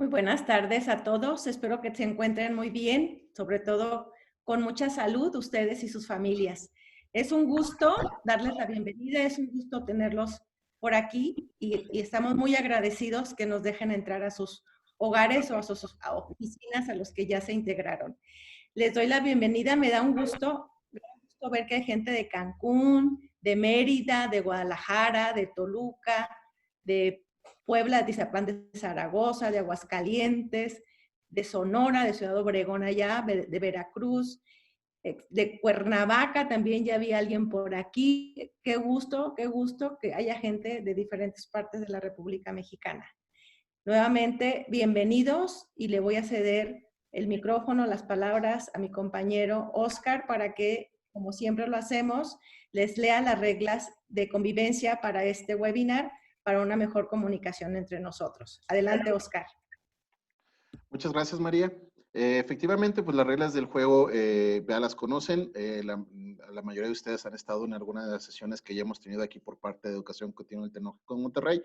Muy buenas tardes a todos. Espero que se encuentren muy bien, sobre todo con mucha salud ustedes y sus familias. Es un gusto darles la bienvenida, es un gusto tenerlos por aquí y estamos muy agradecidos que nos dejen entrar a sus hogares o a sus oficinas a los que ya se integraron. Les doy la bienvenida, me da un gusto ver que hay gente de Cancún, de Mérida, de Guadalajara, de Toluca, de Puebla, de Tizapán de Zaragoza, de Aguascalientes, de Sonora, de Ciudad Obregón allá, de Veracruz, de Cuernavaca también ya había alguien por aquí. Qué gusto que haya gente de diferentes partes de la República Mexicana. Nuevamente, bienvenidos y le voy a ceder el micrófono, las palabras a mi compañero Oscar para que, como siempre lo hacemos, les lea las reglas de convivencia para este webinar para una mejor comunicación entre nosotros. Adelante, Oscar. Muchas gracias, María. Efectivamente, pues las reglas del juego ya las conocen. La mayoría de ustedes han estado en alguna de las sesiones que ya hemos tenido aquí por parte de Educación Continua del Tecnológico de Monterrey.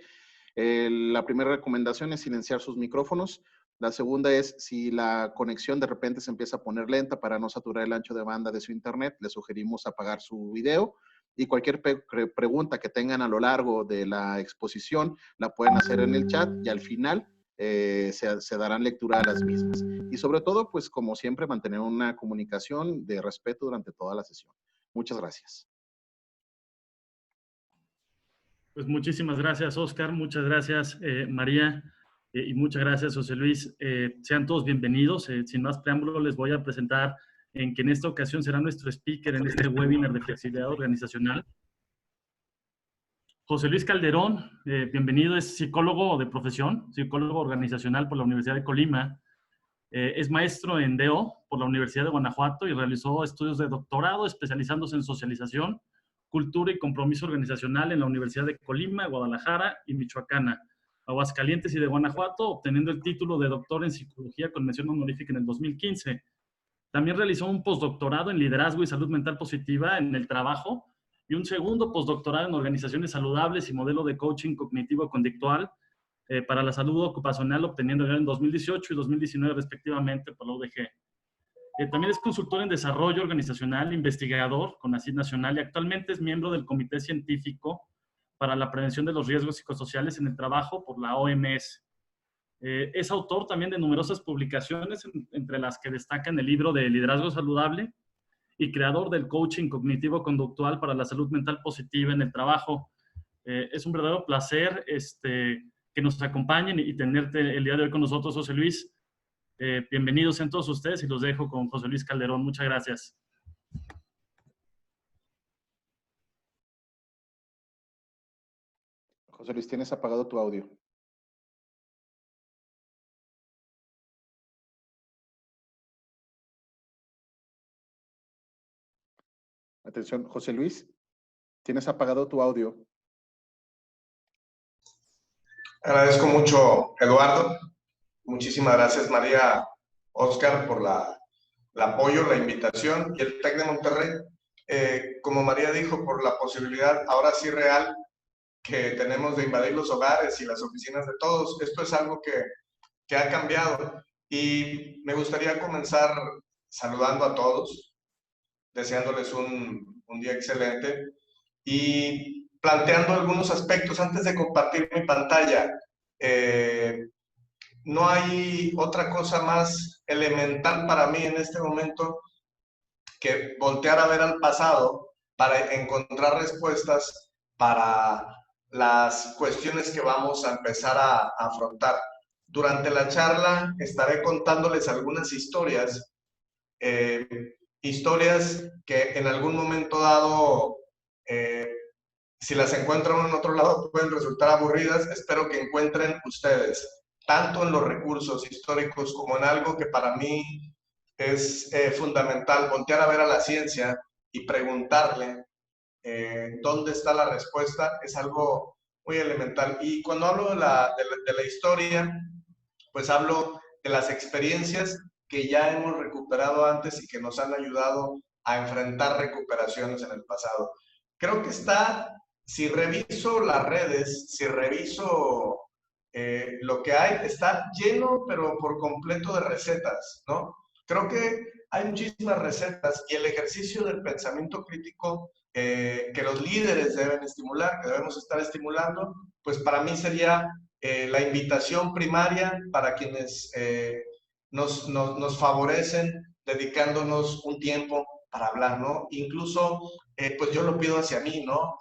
La primera recomendación es silenciar sus micrófonos. La segunda es, si la conexión de repente se empieza a poner lenta para no saturar el ancho de banda de su internet, le sugerimos apagar su video. Y cualquier pregunta que tengan a lo largo de la exposición la pueden hacer en el chat y al final se darán lectura a las mismas. Y sobre todo, pues como siempre, mantener una comunicación de respeto durante toda la sesión. Muchas gracias. Pues muchísimas gracias, Oscar. Muchas gracias, María. Y muchas gracias, José Luis. Sean todos bienvenidos. Sin más preámbulo, les voy a presentar en que en esta ocasión será nuestro speaker en este webinar de flexibilidad organizacional. José Luis Calderón, bienvenido, es psicólogo de profesión, psicólogo organizacional por la Universidad de Colima. Es maestro en DO por la Universidad de Guanajuato y realizó estudios de doctorado especializándose en socialización, cultura y compromiso organizacional en la Universidad de Colima, Guadalajara y Michoacana, Aguascalientes y de Guanajuato, obteniendo el título de doctor en psicología con mención honorífica en el 2015. También realizó un postdoctorado en liderazgo y salud mental positiva en el trabajo y un segundo postdoctorado en organizaciones saludables y modelo de coaching cognitivo-conductual para la salud ocupacional, obteniendo en 2018 y 2019 respectivamente por la UDG. También es consultor en desarrollo organizacional, investigador con ACID Nacional y actualmente es miembro del Comité Científico para la Prevención de los Riesgos Psicosociales en el Trabajo por la OMS. Es autor también de numerosas publicaciones, entre las que destacan el libro de Liderazgo Saludable y creador del coaching cognitivo-conductual para la salud mental positiva en el trabajo. Es un verdadero placer que nos acompañen y tenerte el día de hoy con nosotros, José Luis. Bienvenidos sean todos ustedes y los dejo con José Luis Calderón. Muchas gracias. José Luis, tienes apagado tu audio. Atención, José Luis, tienes apagado tu audio. Agradezco mucho, Eduardo. Muchísimas gracias, María, Oscar, por el apoyo, la invitación y el TEC de Monterrey. Como María dijo, por la posibilidad, ahora sí real, que tenemos de invadir los hogares y las oficinas de todos. Esto es algo que ha cambiado y me gustaría comenzar saludando a todos, deseándoles un día excelente y planteando algunos aspectos antes de compartir mi pantalla. No hay otra cosa más elemental para mí en este momento que voltear a ver al pasado para encontrar respuestas para las cuestiones que vamos a empezar a afrontar. Durante la charla estaré contándoles algunas historias, historias que en algún momento dado, si las encuentran en otro lado, pueden resultar aburridas. Espero que encuentren ustedes, tanto en los recursos históricos como en algo que para mí es fundamental, voltear a ver a la ciencia y preguntarle dónde está la respuesta, es algo muy elemental. Y cuando hablo de la historia, pues hablo de las experiencias que ya hemos recuperado antes y que nos han ayudado a enfrentar recuperaciones en el pasado. Creo que está, si reviso las redes, si reviso lo que hay está lleno, pero por completo de recetas, ¿no? Creo que hay muchísimas recetas y el ejercicio del pensamiento crítico que los líderes deben estimular, que debemos estar estimulando, pues para mí sería la invitación primaria para quienes nos favorecen dedicándonos un tiempo para hablar, ¿no? Incluso, pues yo lo pido hacia mí, ¿no?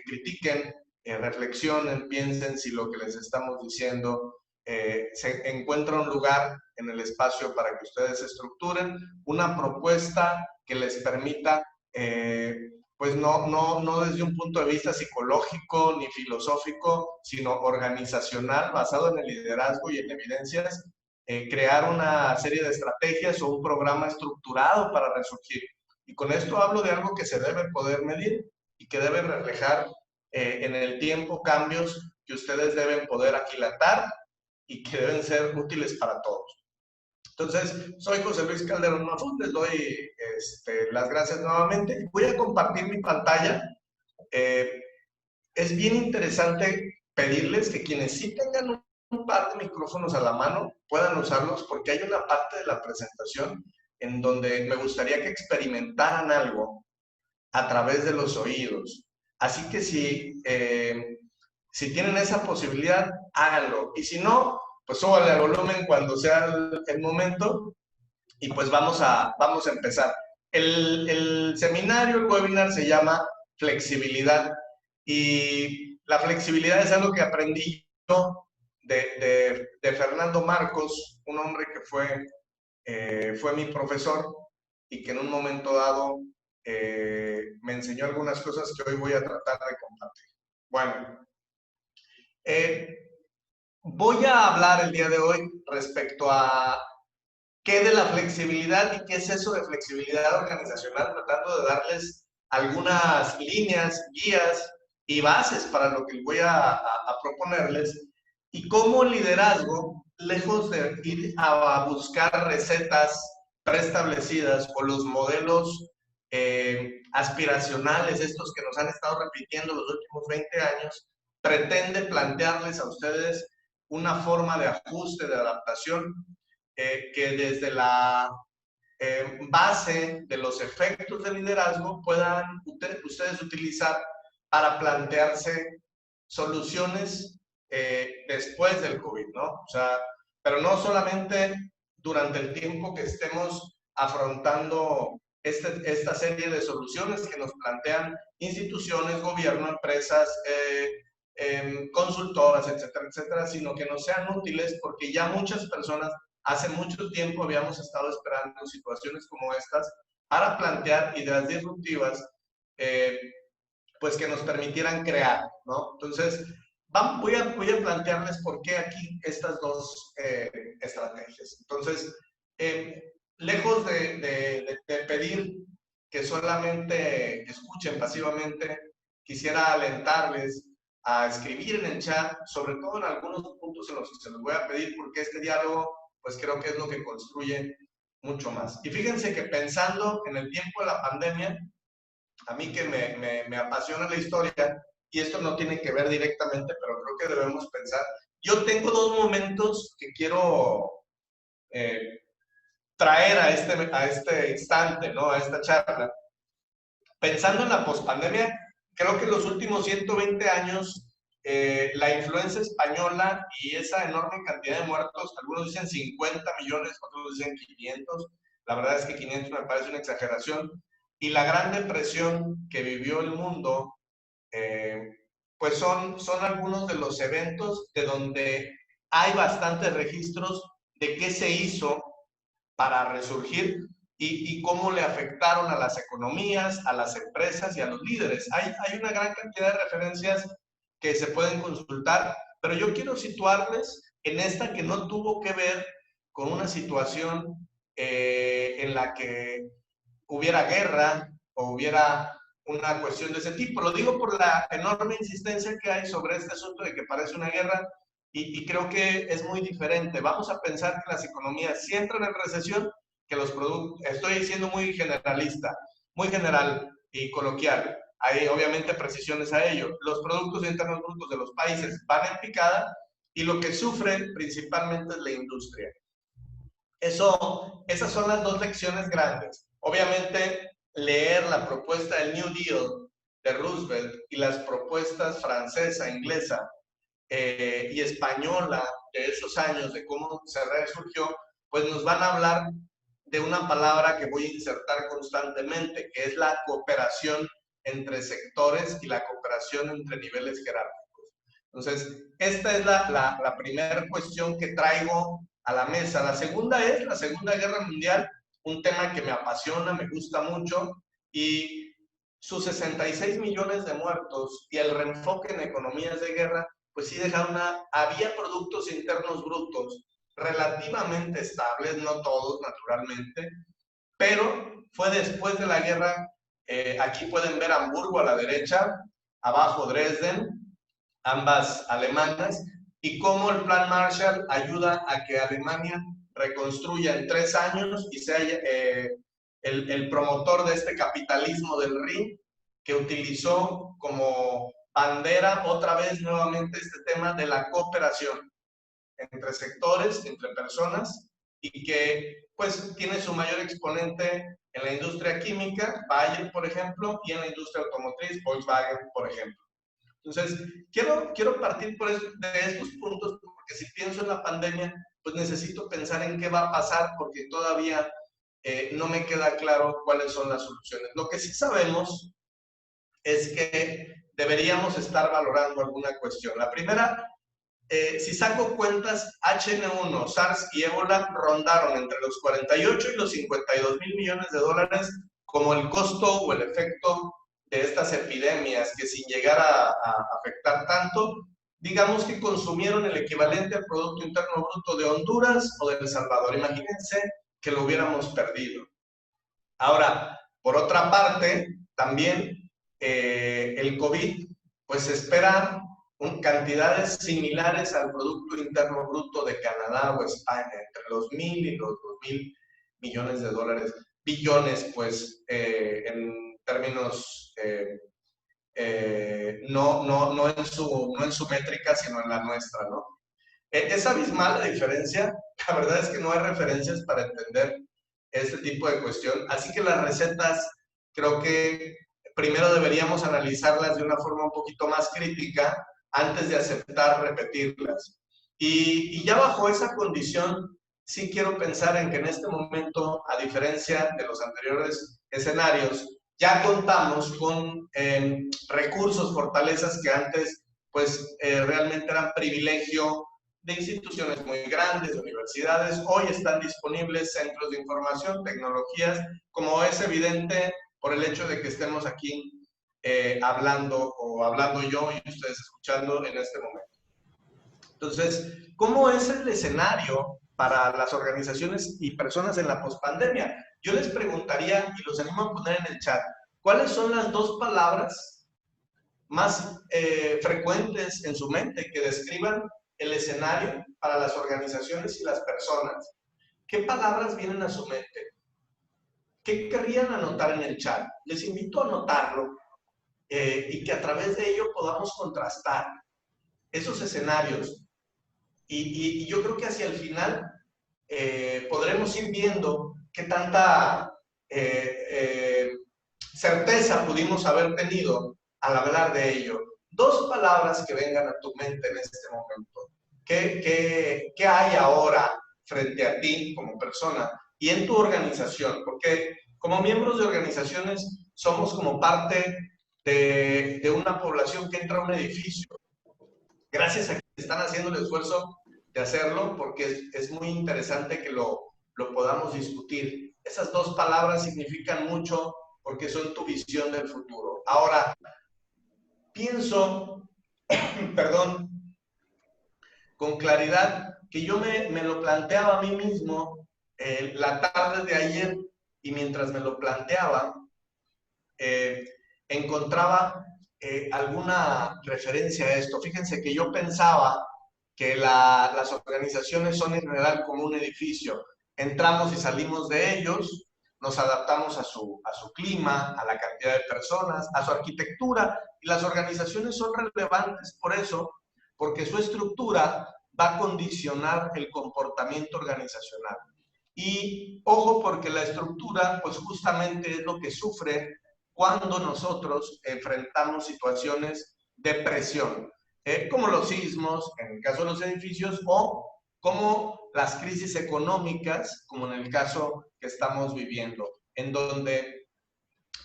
Critiquen, reflexionen, piensen si lo que les estamos diciendo se encuentra un lugar en el espacio para que ustedes estructuren una propuesta que les permita, pues no desde un punto de vista psicológico ni filosófico, sino organizacional, basado en el liderazgo y en evidencias, crear una serie de estrategias o un programa estructurado para resurgir. Y con esto hablo de algo que se debe poder medir y que debe reflejar en el tiempo cambios que ustedes deben poder aquilatar y que deben ser útiles para todos. Entonces, soy José Luis Calderón Mafut, les doy las gracias nuevamente. Voy a compartir mi pantalla. Es bien interesante pedirles que quienes sí tengan un par de micrófonos a la mano puedan usarlos, porque hay una parte de la presentación en donde me gustaría que experimentaran algo a través de los oídos. Así que si tienen esa posibilidad, háganlo. Y si no, pues súbale al volumen cuando sea el momento y pues vamos a empezar. El seminario, el webinar se llama Flexibilidad. Y la flexibilidad es algo que aprendí yo de Fernando Marcos, un hombre que fue mi profesor y que en un momento dado me enseñó algunas cosas que hoy voy a tratar de compartir. Bueno, voy a hablar el día de hoy respecto a qué de la flexibilidad y qué es eso de flexibilidad organizacional, tratando de darles algunas líneas, guías y bases para lo que voy a proponerles, y cómo el liderazgo, lejos de ir a buscar recetas preestablecidas o los modelos aspiracionales, estos que nos han estado repitiendo los últimos 20 años, pretende plantearles a ustedes una forma de ajuste, de adaptación, que desde la base de los efectos del liderazgo puedan ustedes utilizar para plantearse soluciones después del COVID, ¿no? O sea, pero no solamente durante el tiempo que estemos afrontando esta serie de soluciones que nos plantean instituciones, gobierno, empresas, consultoras, etcétera, etcétera, sino que nos sean útiles, porque ya muchas personas hace mucho tiempo habíamos estado esperando situaciones como estas para plantear ideas disruptivas, pues que nos permitieran crear, ¿no? Entonces, voy a plantearles por qué aquí estas dos estrategias. Entonces, lejos de pedir que solamente escuchen pasivamente, quisiera alentarles a escribir en el chat, sobre todo en algunos puntos en los que se los voy a pedir, porque este diálogo, pues creo que es lo que construye mucho más. Y fíjense que pensando en el tiempo de la pandemia, a mí que me apasiona la historia, y esto no tiene que ver directamente, pero creo que debemos pensar. Yo tengo dos momentos que quiero traer a este instante, ¿no? A esta charla. Pensando en la pospandemia, creo que en los últimos 120 años, la influenza española y esa enorme cantidad de muertos, algunos dicen 50 millones, otros dicen 500, la verdad es que 500 me parece una exageración, y la gran depresión que vivió el mundo, pues son algunos de los eventos de donde hay bastantes registros de qué se hizo para resurgir y cómo le afectaron a las economías, a las empresas y a los líderes. Hay una gran cantidad de referencias que se pueden consultar, pero yo quiero situarles en esta que no tuvo que ver con una situación en la que hubiera guerra o hubiera una cuestión de ese tipo. Lo digo por la enorme insistencia que hay sobre este asunto de que parece una guerra, y creo que es muy diferente. Vamos a pensar que las economías sí entran en recesión, que los productos, estoy siendo muy generalista, muy general y coloquial, hay obviamente precisiones a ello. Los productos internos brutos de los países van en picada y lo que sufre principalmente es la industria. Esas son las dos lecciones grandes. Obviamente, leer la propuesta del New Deal de Roosevelt y las propuestas francesa, inglesa y española de esos años, de cómo se resurgió, pues nos van a hablar de una palabra que voy a insertar constantemente, que es la cooperación entre sectores y la cooperación entre niveles jerárquicos. Entonces, esta es la primera cuestión que traigo a la mesa. La segunda es la Segunda Guerra Mundial, un tema que me apasiona, me gusta mucho, y sus 66 millones de muertos y el reenfoque en economías de guerra, pues sí dejaron había productos internos brutos relativamente estables, no todos naturalmente, pero fue después de la guerra. Aquí pueden ver Hamburgo a la derecha, abajo Dresden, ambas alemanas, y cómo el Plan Marshall ayuda a que Alemania reconstruya en 3 años y sea el promotor de este capitalismo del Rin, que utilizó como bandera otra vez nuevamente este tema de la cooperación entre sectores, entre personas, y que pues tiene su mayor exponente en la industria química, Bayer, por ejemplo, y en la industria automotriz, Volkswagen, por ejemplo. Entonces, quiero partir de estos puntos, porque si pienso en la pandemia, pues necesito pensar en qué va a pasar, porque todavía no me queda claro cuáles son las soluciones. Lo que sí sabemos es que deberíamos estar valorando alguna cuestión. La primera, si saco cuentas, H1N1, SARS y ébola rondaron entre los 48 y los 52 mil millones de dólares como el costo o el efecto de estas epidemias, que sin llegar a afectar tanto, digamos que consumieron el equivalente al Producto Interno Bruto de Honduras o de El Salvador. Imagínense que lo hubiéramos perdido. Ahora, por otra parte, también el COVID, pues se espera cantidades similares al Producto Interno Bruto de Canadá o España, entre los 1.000 y los 2.000 millones de dólares, billones, pues, en términos, no en su métrica, sino en la nuestra, ¿no? Es abismal la diferencia. La verdad es que no hay referencias para entender este tipo de cuestión. Así que las recetas, creo que primero deberíamos analizarlas de una forma un poquito más crítica antes de aceptar repetirlas. Y ya bajo esa condición, sí quiero pensar en que en este momento, a diferencia de los anteriores escenarios, ya contamos con recursos, fortalezas que antes pues realmente eran privilegio de instituciones muy grandes, de universidades. Hoy están disponibles centros de información, tecnologías, como es evidente por el hecho de que estemos aquí hablando yo y ustedes escuchando en este momento. Entonces, ¿cómo es el escenario para las organizaciones y personas en la pospandemia? Yo les preguntaría, y los animo a poner en el chat, ¿cuáles son las 2 palabras más frecuentes en su mente que describan el escenario para las organizaciones y las personas? ¿Qué palabras vienen a su mente? ¿Qué querrían anotar en el chat? Les invito a anotarlo y que a través de ello podamos contrastar esos escenarios. Y yo creo que hacia el final podremos ir viendo qué tanta certeza pudimos haber tenido al hablar de ello. 2 palabras que vengan a tu mente en este momento. ¿Qué hay ahora frente a ti como persona y en tu organización? Porque como miembros de organizaciones somos como parte de una población que entra a un edificio. Gracias a que están haciendo el esfuerzo de hacerlo, porque es muy interesante que lo podamos discutir. Esas 2 palabras significan mucho porque son tu visión del futuro. Ahora, pienso, perdón, con claridad, que yo me lo planteaba a mí mismo la tarde de ayer, y mientras me lo planteaba, encontraba alguna referencia a esto. Fíjense que yo pensaba que las organizaciones son en general como un edificio. Entramos y salimos de ellos, nos adaptamos a su clima, a la cantidad de personas, a su arquitectura, y las organizaciones son relevantes por eso, porque su estructura va a condicionar el comportamiento organizacional. Y ojo, porque la estructura, pues justamente es lo que sufre cuando nosotros enfrentamos situaciones de presión, como los sismos, en el caso de los edificios, o como las crisis económicas, como en el caso que estamos viviendo, en donde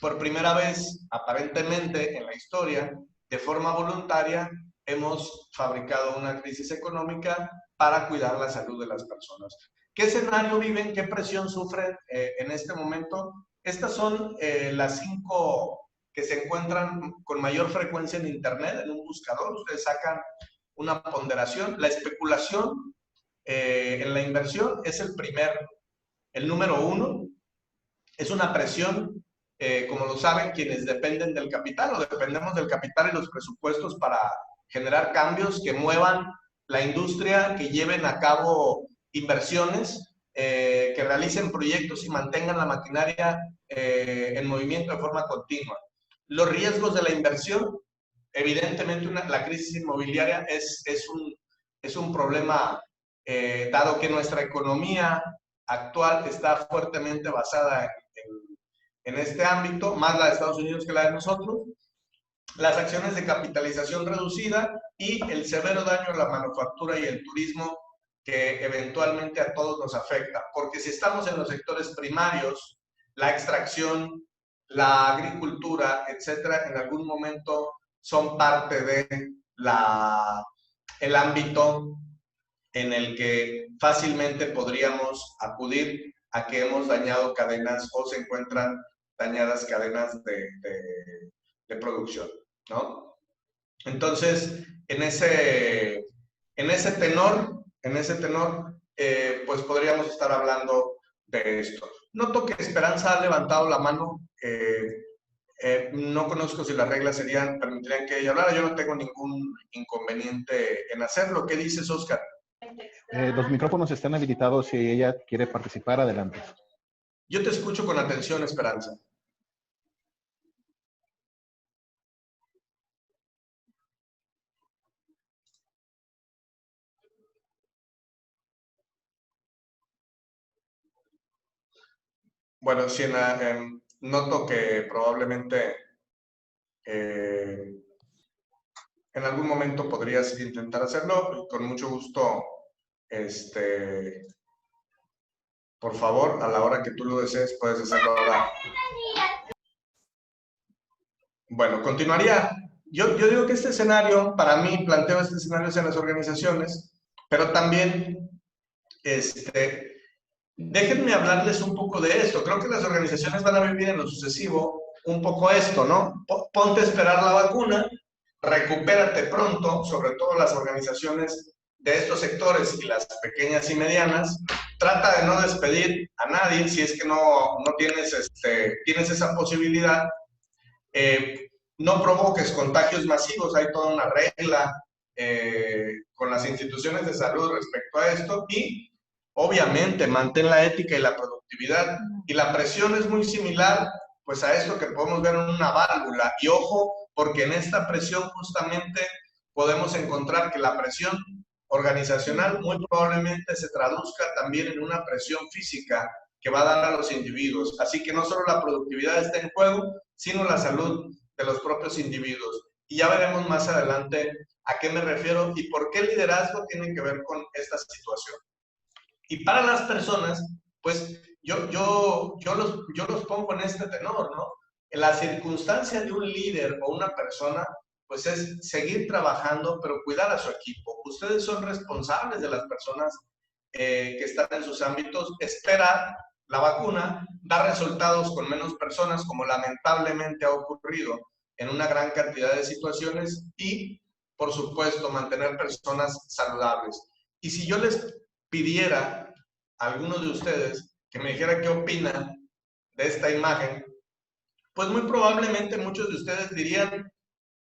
por primera vez, aparentemente en la historia, de forma voluntaria, hemos fabricado una crisis económica para cuidar la salud de las personas. ¿Qué escenario viven? ¿Qué presión sufren en este momento? Estas son las 5 que se encuentran con mayor frecuencia en Internet, en un buscador. Ustedes sacan una ponderación. La especulación en la inversión es el número 1. Es una presión, como lo saben quienes dependen del capital o dependemos del capital y los presupuestos para generar cambios que muevan la industria, que lleven a cabo inversiones, que realicen proyectos y mantengan la maquinaria en movimiento de forma continua. Los riesgos de la inversión, evidentemente la crisis inmobiliaria es un problema, dado que nuestra economía actual está fuertemente basada en este ámbito, más la de Estados Unidos que la de nosotros. Las acciones de capitalización reducida y el severo daño a la manufactura y el turismo que eventualmente a todos nos afecta. Porque si estamos en los sectores primarios, la extracción, la agricultura, etcétera, en algún momento son parte de el ámbito en el que fácilmente podríamos acudir a que hemos dañado cadenas o se encuentran dañadas cadenas de producción, ¿no? Entonces, en ese tenor, pues podríamos estar hablando de esto. Noto que Esperanza ha levantado la mano. No conozco si las reglas permitirían que ella hablara. Yo no tengo ningún inconveniente en hacerlo. ¿Qué dices, Oscar? Los micrófonos están habilitados. Si ella quiere participar, adelante. Yo te escucho con atención, Esperanza. Bueno, sí, noto que probablemente en algún momento podrías intentar hacerlo. Con mucho gusto, por favor, a la hora que tú lo desees, puedes hacerlo ahora. Bueno, continuaría. Yo digo que este escenario, para mí, planteo este escenario en las organizaciones, pero también, déjenme hablarles un poco de esto. Creo que las organizaciones van a vivir en lo sucesivo un poco esto, ¿no? Ponte a esperar la vacuna, recupérate pronto, sobre todo las organizaciones de estos sectores y las pequeñas y medianas. Trata de no despedir a nadie si es que no tienes, tienes esa posibilidad. No provoques contagios masivos, hay toda una regla con las instituciones de salud respecto a esto y obviamente mantén la ética y la productividad. Y la presión es muy similar pues a esto que podemos ver en una válvula. Y ojo, porque en esta presión justamente podemos encontrar que la presión organizacional muy probablemente se traduzca también en una presión física que va a dar a los individuos. Así que no solo la productividad está en juego, sino la salud de los propios individuos. Y ya veremos más adelante a qué me refiero y por qué el liderazgo tiene que ver con esta situación. Y para las personas, pues yo los pongo en este tenor, ¿no? En la circunstancia de un líder o una persona, pues es seguir trabajando, pero cuidar a su equipo. Ustedes son responsables de las personas que están en sus ámbitos, esperar la vacuna, dar resultados con menos personas, como lamentablemente ha ocurrido en una gran cantidad de situaciones, y, por supuesto, mantener personas saludables. Y si yo les pidiera a algunos de ustedes que me dijera qué opinan de esta imagen, pues muy probablemente muchos de ustedes dirían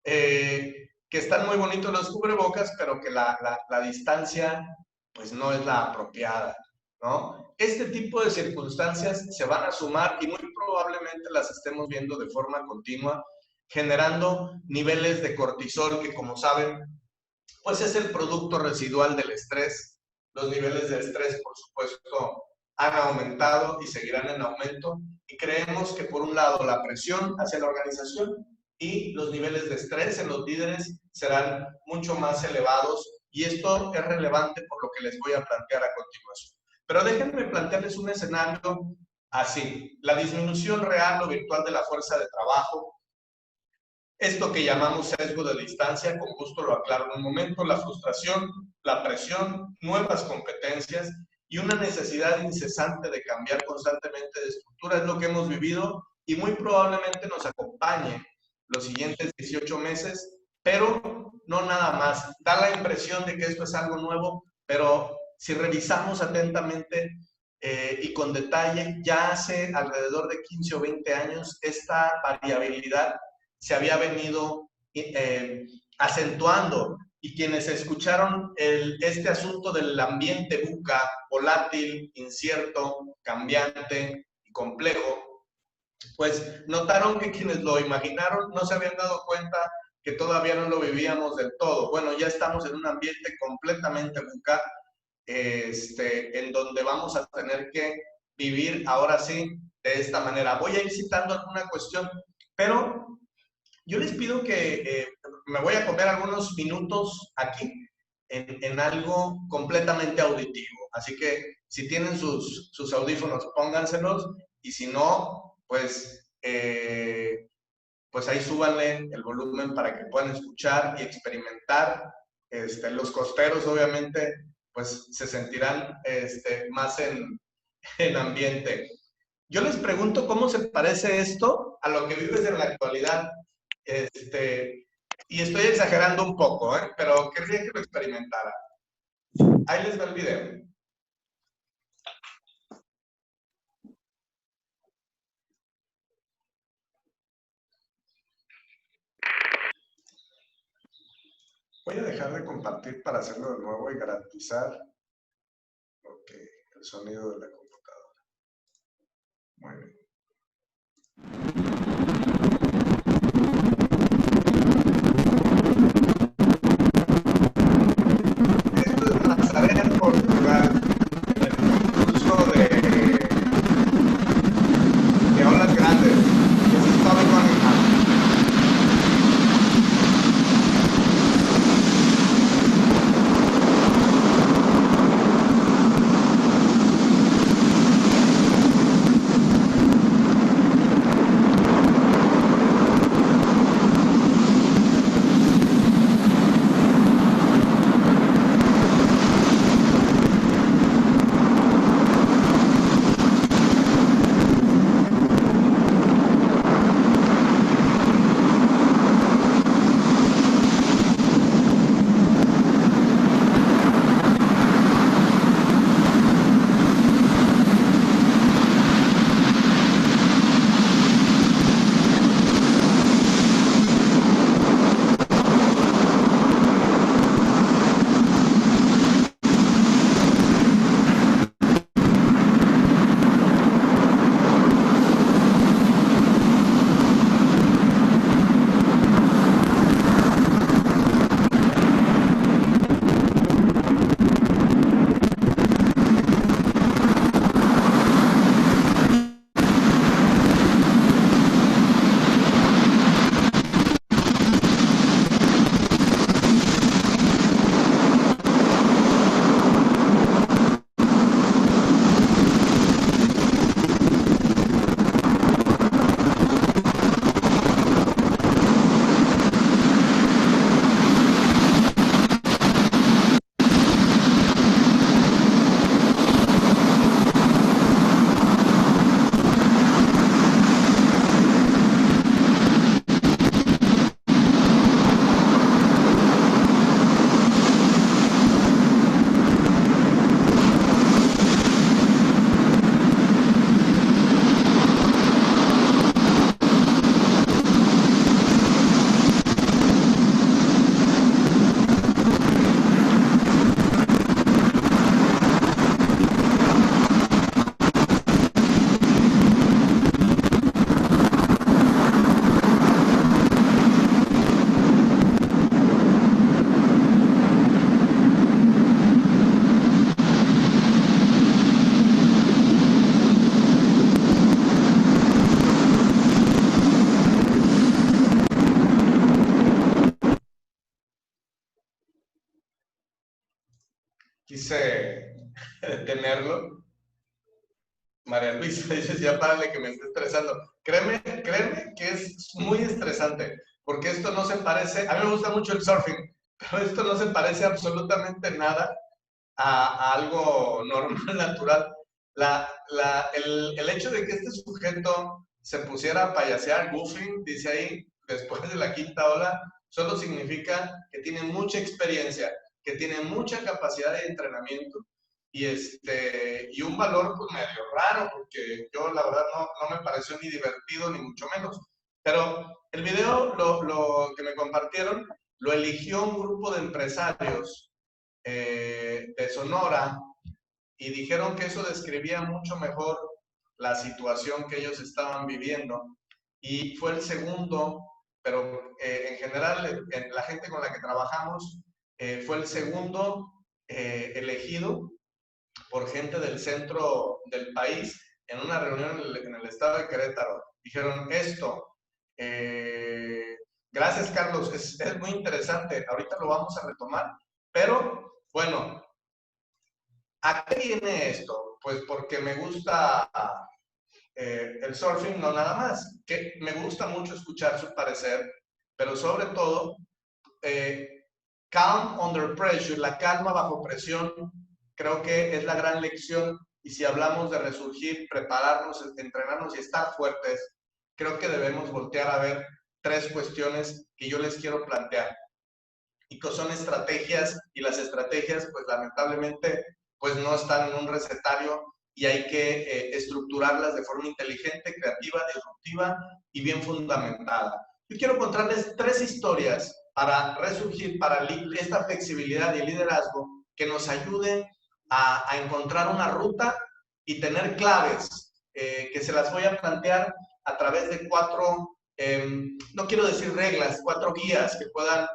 que están muy bonitos los cubrebocas, pero que la distancia pues no es la apropiada, ¿no? Este tipo de circunstancias se van a sumar y muy probablemente las estemos viendo de forma continua, generando niveles de cortisol que, como saben, pues es el producto residual del estrés. Los niveles de estrés, por supuesto, han aumentado y seguirán en aumento. Y creemos que, por un lado, la presión hacia la organización y los niveles de estrés en los líderes serán mucho más elevados. Y esto es relevante por lo que les voy a plantear a continuación. Pero déjenme plantearles un escenario así. La disminución real o virtual de la fuerza de trabajo. Esto que llamamos sesgo de distancia, con gusto lo aclaro en un momento, la frustración, la presión, nuevas competencias y una necesidad incesante de cambiar constantemente de estructura es lo que hemos vivido y muy probablemente nos acompañe los siguientes 18 meses, pero no nada más. Da la impresión de que esto es algo nuevo, pero si revisamos atentamente y con detalle, ya hace alrededor de 15 o 20 años esta variabilidad se había venido acentuando, y quienes escucharon este asunto del ambiente VUCA, volátil, incierto, cambiante y complejo, pues notaron que quienes lo imaginaron no se habían dado cuenta que todavía no lo vivíamos del todo. Bueno, ya estamos en un ambiente completamente VUCA, en donde vamos a tener que vivir ahora sí de esta manera. Voy a ir citando alguna cuestión, pero yo les pido que me voy a comer algunos minutos aquí en algo completamente auditivo. Así que si tienen sus audífonos, pónganselos, y si no, pues ahí súbanle el volumen para que puedan escuchar y experimentar. Los costeros, obviamente, pues se sentirán más en ambiente. Yo les pregunto cómo se parece esto a lo que vives en la actualidad. Y estoy exagerando un poco, pero querría que lo experimentara. Ahí les va el video. Voy a dejar de compartir para hacerlo de nuevo y garantizar el sonido de la computadora. Muy bien. En Portugal, el curso de olas grandes, que se estaba animando. tenerlo. María Luisa dice, ya párale que me estoy estresando. Créeme que es muy estresante, porque esto no se parece, a mí me gusta mucho el surfing, pero esto no se parece absolutamente nada a algo normal, natural. El hecho de que este sujeto se pusiera a payasear, goofing, dice ahí, después de la quinta ola, solo significa que tiene mucha experiencia, que tiene mucha capacidad de entrenamiento y un valor pues medio raro, porque yo la verdad no me pareció ni divertido ni mucho menos. Pero el video, lo que me compartieron, lo eligió un grupo de empresarios de Sonora y dijeron que eso describía mucho mejor la situación que ellos estaban viviendo. Y fue el segundo, pero en general la gente con la que trabajamos fue el segundo elegido por gente del centro del país en una reunión en el estado de Querétaro. Dijeron esto. Gracias, Carlos. Es muy interesante. Ahorita lo vamos a retomar. Pero, bueno, ¿a qué viene esto? Pues porque me gusta el surfing, no nada más. Que me gusta mucho escuchar su parecer, pero sobre todo, calm under pressure, la calma bajo presión, creo que es la gran lección. Y si hablamos de resurgir, prepararnos, entrenarnos y estar fuertes, creo que debemos voltear a ver tres cuestiones que yo les quiero plantear. Y que son estrategias, y las estrategias, pues lamentablemente, pues no están en un recetario y hay que estructurarlas de forma inteligente, creativa, disruptiva y bien fundamentada. Yo quiero contarles tres historias para resurgir, para esta flexibilidad y liderazgo que nos ayuden a encontrar una ruta y tener claves que se las voy a plantear a través de cuatro, no quiero decir reglas, cuatro guías que puedan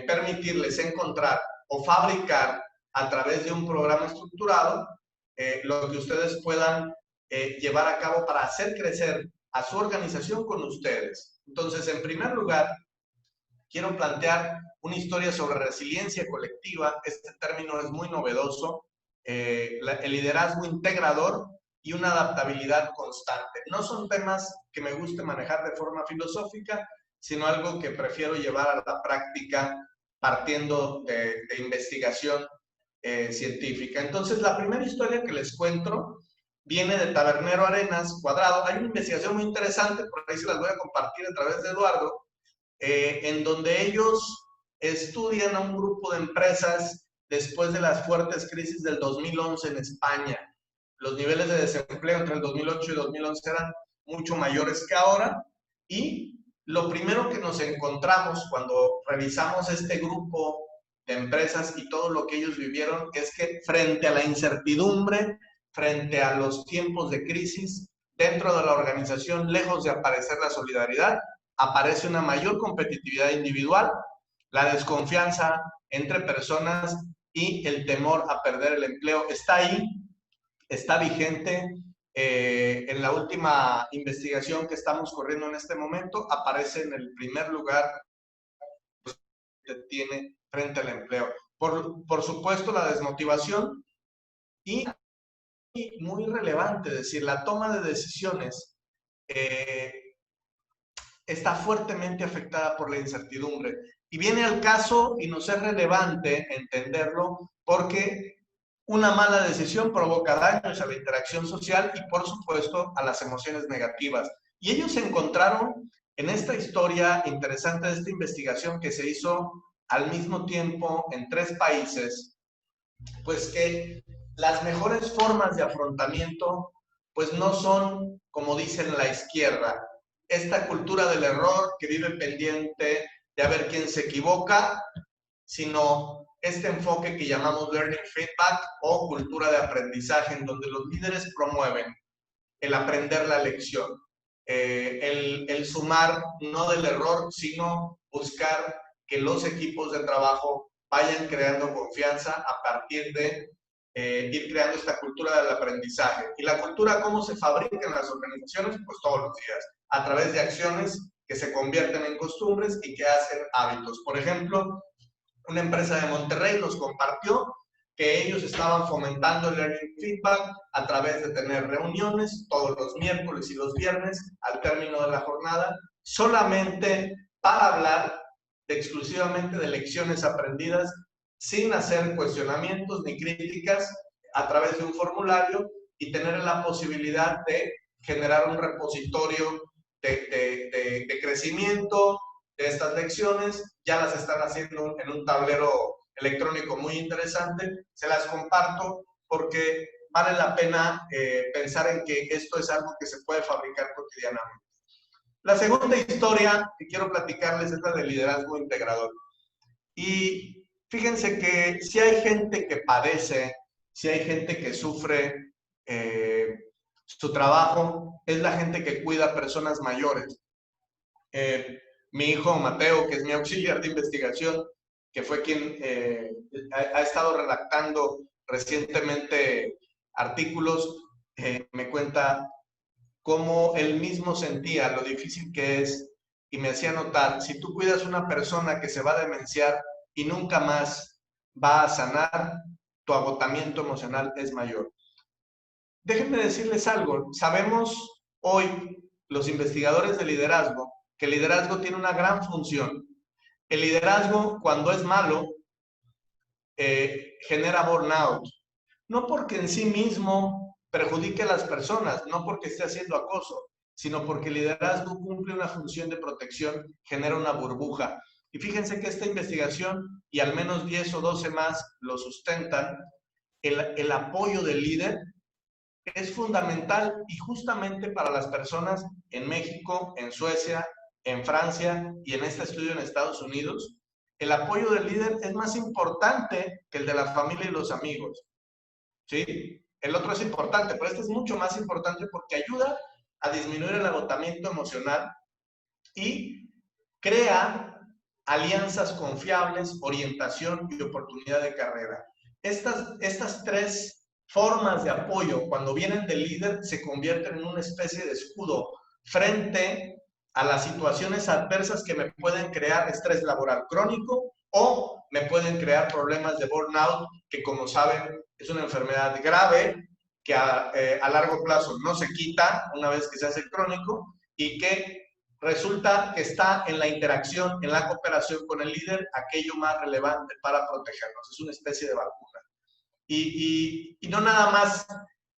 permitirles encontrar o fabricar a través de un programa estructurado lo que ustedes puedan llevar a cabo para hacer crecer a su organización con ustedes. Entonces, en primer lugar, quiero plantear una historia sobre resiliencia colectiva. Este término es muy novedoso. El liderazgo integrador y una adaptabilidad constante. No son temas que me guste manejar de forma filosófica, sino algo que prefiero llevar a la práctica partiendo de investigación científica. Entonces, la primera historia que les cuento viene de Tabernero Arenas Cuadrado. Hay una investigación muy interesante, por ahí se las voy a compartir a través de Eduardo, en donde ellos estudian a un grupo de empresas después de las fuertes crisis del 2011 en España. Los niveles de desempleo entre el 2008 y 2011 eran mucho mayores que ahora, y lo primero que nos encontramos cuando revisamos este grupo de empresas y todo lo que ellos vivieron es que frente a la incertidumbre, frente a los tiempos de crisis, dentro de la organización, lejos de aparecer la solidaridad, aparece una mayor competitividad individual, la desconfianza entre personas y el temor a perder el empleo. Está ahí, está vigente. En la última investigación que estamos corriendo en este momento, aparece en el primer lugar que tiene frente al empleo. Por supuesto, la desmotivación y muy relevante, es decir, la toma de decisiones está fuertemente afectada por la incertidumbre. Y viene al caso y nos es relevante entenderlo porque una mala decisión provoca daños a la interacción social y, por supuesto, a las emociones negativas. Y ellos encontraron en esta historia interesante de esta investigación que se hizo al mismo tiempo en 3 países, pues que las mejores formas de afrontamiento pues no son, como dicen la izquierda, esta cultura del error que vive pendiente de a ver quién se equivoca, sino este enfoque que llamamos learning feedback o cultura de aprendizaje, en donde los líderes promueven el aprender la lección, el sumar no del error, sino buscar que los equipos de trabajo vayan creando confianza a partir de ir creando esta cultura del aprendizaje. ¿Y la cultura cómo se fabrica en las organizaciones? Pues todos los días, a través de acciones que se convierten en costumbres y que hacen hábitos. Por ejemplo, una empresa de Monterrey nos compartió que ellos estaban fomentando el learning feedback a través de tener reuniones todos los miércoles y los viernes al término de la jornada, solamente para hablar exclusivamente de lecciones aprendidas, sin hacer cuestionamientos ni críticas, a través de un formulario, y tener la posibilidad de generar un repositorio de crecimiento de estas lecciones. Ya las están haciendo en un tablero electrónico muy interesante. Se las comparto porque vale la pena pensar en que esto es algo que se puede fabricar cotidianamente. La segunda historia que quiero platicarles es la del liderazgo integrador. Y fíjense que si hay gente que padece, si hay gente que sufre su trabajo, es la gente que cuida a personas mayores. Mi hijo Mateo, que es mi auxiliar de investigación, que fue quien ha estado redactando recientemente artículos, me cuenta cómo él mismo sentía lo difícil que es, y me hacía notar, si tú cuidas a una persona que se va a demenciar y nunca más va a sanar, tu agotamiento emocional es mayor. Déjenme decirles algo, sabemos hoy los investigadores de liderazgo que el liderazgo tiene una gran función. El liderazgo, cuando es malo, genera burnout. No porque en sí mismo perjudique a las personas, no porque esté haciendo acoso, sino porque el liderazgo cumple una función de protección, genera una burbuja. Y fíjense que esta investigación, y al menos 10 o 12 más lo sustentan, el apoyo del líder es fundamental, y justamente para las personas en México, en Suecia, en Francia y en este estudio en Estados Unidos, el apoyo del líder es más importante que el de la familia y los amigos. ¿Sí? El otro es importante, pero este es mucho más importante porque ayuda a disminuir el agotamiento emocional y crea alianzas confiables, orientación y oportunidad de carrera. Estas tres formas de apoyo, cuando vienen del líder, se convierten en una especie de escudo frente a las situaciones adversas que me pueden crear estrés laboral crónico o me pueden crear problemas de burnout, que como saben es una enfermedad grave que a largo plazo no se quita una vez que se hace crónico, y que resulta que está en la interacción, en la cooperación con el líder, aquello más relevante para protegernos. Es una especie de vacuna. Y no nada más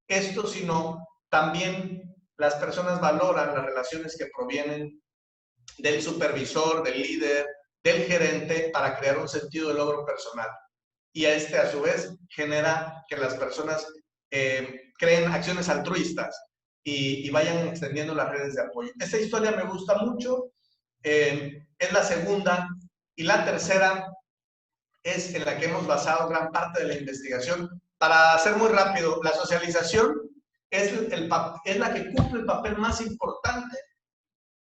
esto, sino también las personas valoran las relaciones que provienen del supervisor, del líder, del gerente, para crear un sentido de logro personal. Y a su vez genera que las personas creen acciones altruistas y vayan extendiendo las redes de apoyo. Esta historia me gusta mucho, es la segunda, y la tercera es en la que hemos basado gran parte de la investigación. Para ser muy rápido, la socialización es la que cumple el papel más importante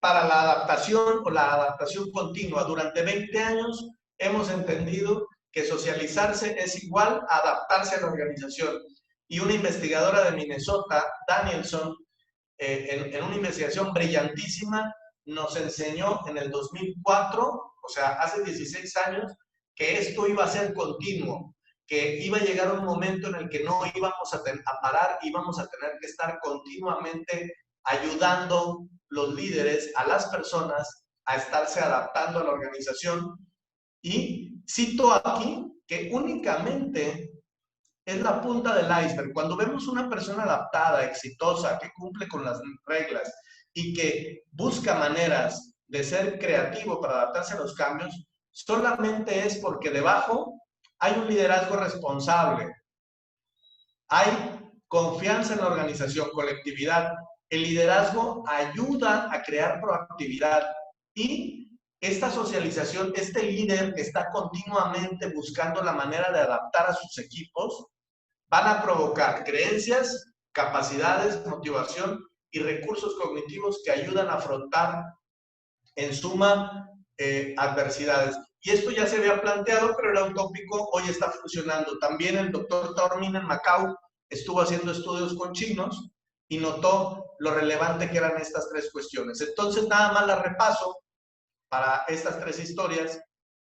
para la adaptación o la adaptación continua. Durante 20 años hemos entendido que socializarse es igual a adaptarse a la organización. Y una investigadora de Minnesota, Danielson, en una investigación brillantísima, nos enseñó en el 2004, o sea, hace 16 años, que esto iba a ser continuo, que iba a llegar un momento en el que no íbamos a parar, íbamos a tener que estar continuamente ayudando los líderes a las personas a estarse adaptando a la organización. Y cito aquí que únicamente es la punta del iceberg. Cuando vemos una persona adaptada, exitosa, que cumple con las reglas y que busca maneras de ser creativo para adaptarse a los cambios, solamente es porque debajo hay un liderazgo responsable, hay confianza en la organización, colectividad. El liderazgo ayuda a crear proactividad, y esta socialización, este líder que está continuamente buscando la manera de adaptar a sus equipos, van a provocar creencias, capacidades, motivación y recursos cognitivos que ayudan a afrontar, en suma, adversidades. Y esto ya se había planteado, pero era utópico, hoy está funcionando. También el doctor Thormin en Macao estuvo haciendo estudios con chinos y notó lo relevante que eran estas tres cuestiones. Entonces, nada más la repaso para estas tres historias.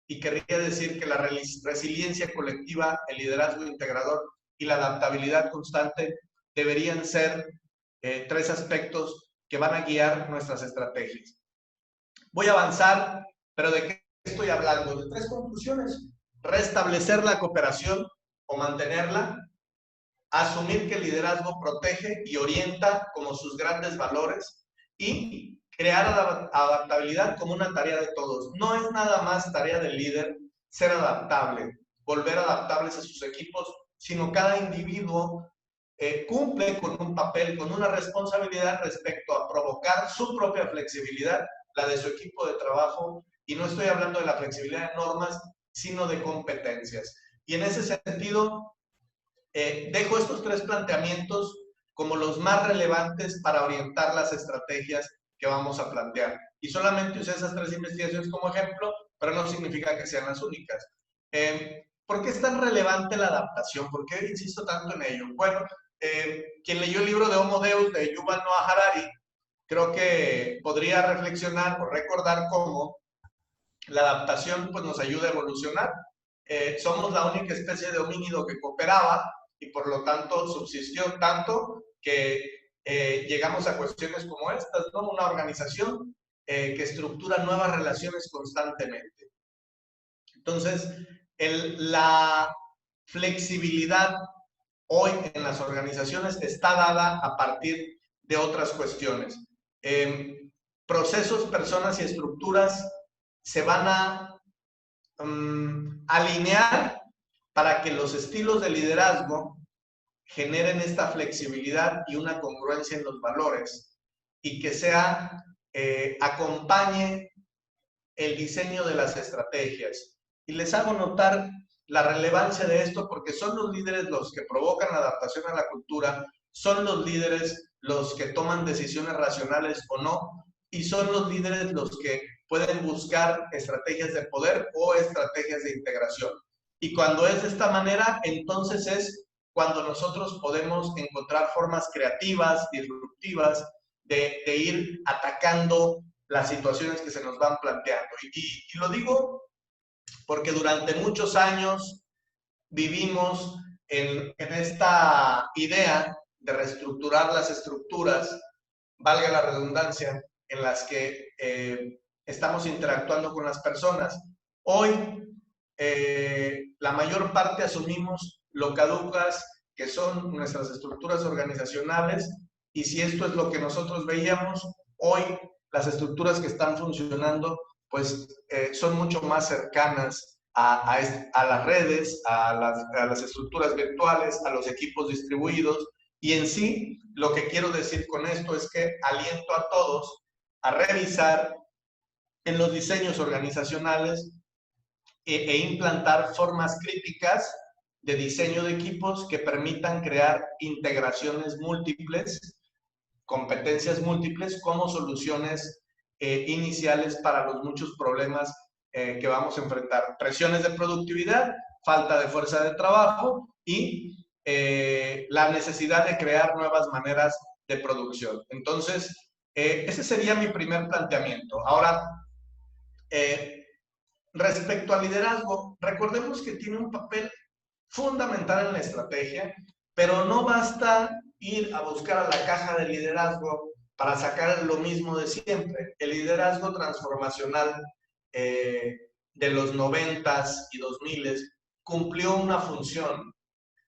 y querría decir que la resiliencia colectiva, el liderazgo integrador y la adaptabilidad constante deberían ser 3 aspectos que van a guiar nuestras estrategias. Voy a avanzar, pero ¿de qué estoy hablando? De 3 conclusiones. Restablecer la cooperación o mantenerla, asumir que el liderazgo protege y orienta como sus grandes valores y crear adaptabilidad como una tarea de todos. No es nada más tarea del líder ser adaptable, volver adaptables a sus equipos, sino cada individuo cumple con un papel, con una responsabilidad respecto a provocar su propia flexibilidad, la de su equipo de trabajo, y no estoy hablando de la flexibilidad de normas, sino de competencias. Y en ese sentido, dejo estos 3 planteamientos como los más relevantes para orientar las estrategias que vamos a plantear. Y solamente usé esas 3 investigaciones como ejemplo, pero no significa que sean las únicas. ¿Por qué es tan relevante la adaptación? ¿Por qué insisto tanto en ello? Bueno, quien leyó el libro de Homo Deus de Yuval Noah Harari, creo que podría reflexionar o recordar cómo la adaptación pues, nos ayuda a evolucionar. Somos la única especie de homínido que cooperaba y por lo tanto subsistió tanto que llegamos a cuestiones como estas, ¿no? Una organización que estructura nuevas relaciones constantemente. Entonces, la flexibilidad hoy en las organizaciones está dada a partir de otras cuestiones. Procesos, personas y estructuras se van a alinear para que los estilos de liderazgo generen esta flexibilidad y una congruencia en los valores y que acompañe el diseño de las estrategias. Y les hago notar la relevancia de esto porque son los líderes los que provocan la adaptación a la cultura, son los líderes los que toman decisiones racionales o no, y son los líderes los que pueden buscar estrategias de poder o estrategias de integración. Y cuando es de esta manera, entonces es cuando nosotros podemos encontrar formas creativas, disruptivas, de ir atacando las situaciones que se nos van planteando. Y lo digo porque durante muchos años vivimos en esta idea de reestructurar las estructuras, valga la redundancia, en las que estamos interactuando con las personas. Hoy, la mayor parte asumimos lo caducas que son nuestras estructuras organizacionales, y si esto es lo que nosotros veíamos, hoy las estructuras que están funcionando pues son mucho más cercanas a las redes, a las estructuras virtuales, a los equipos distribuidos, y en sí lo que quiero decir con esto es que aliento a todos a revisar en los diseños organizacionales e implantar formas críticas de diseño de equipos que permitan crear integraciones múltiples, competencias múltiples como soluciones iniciales para los muchos problemas que vamos a enfrentar. Presiones de productividad, falta de fuerza de trabajo y la necesidad de crear nuevas maneras de producción. Entonces, ese sería mi primer planteamiento. Ahora, respecto al liderazgo, recordemos que tiene un papel fundamental en la estrategia, pero no basta ir a buscar a la caja de liderazgo para sacar lo mismo de siempre. El liderazgo transformacional de los 90s y 2000s cumplió una función,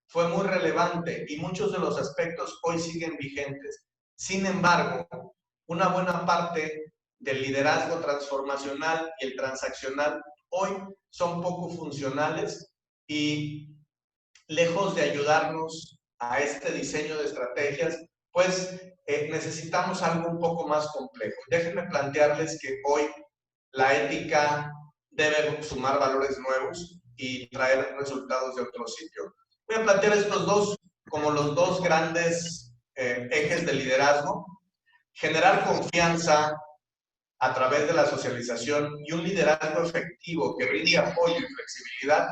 fue muy relevante y muchos de los aspectos hoy siguen vigentes. Sin embargo, una buena parte del liderazgo transformacional y el transaccional hoy son poco funcionales y lejos de ayudarnos a este diseño de estrategias, pues necesitamos algo un poco más complejo. Déjenme plantearles que hoy la ética debe sumar valores nuevos y traer resultados de otro sitio. Voy a plantear estos dos como los dos grandes ejes de liderazgo: generar confianza a través de la socialización y un liderazgo efectivo que brinde apoyo y flexibilidad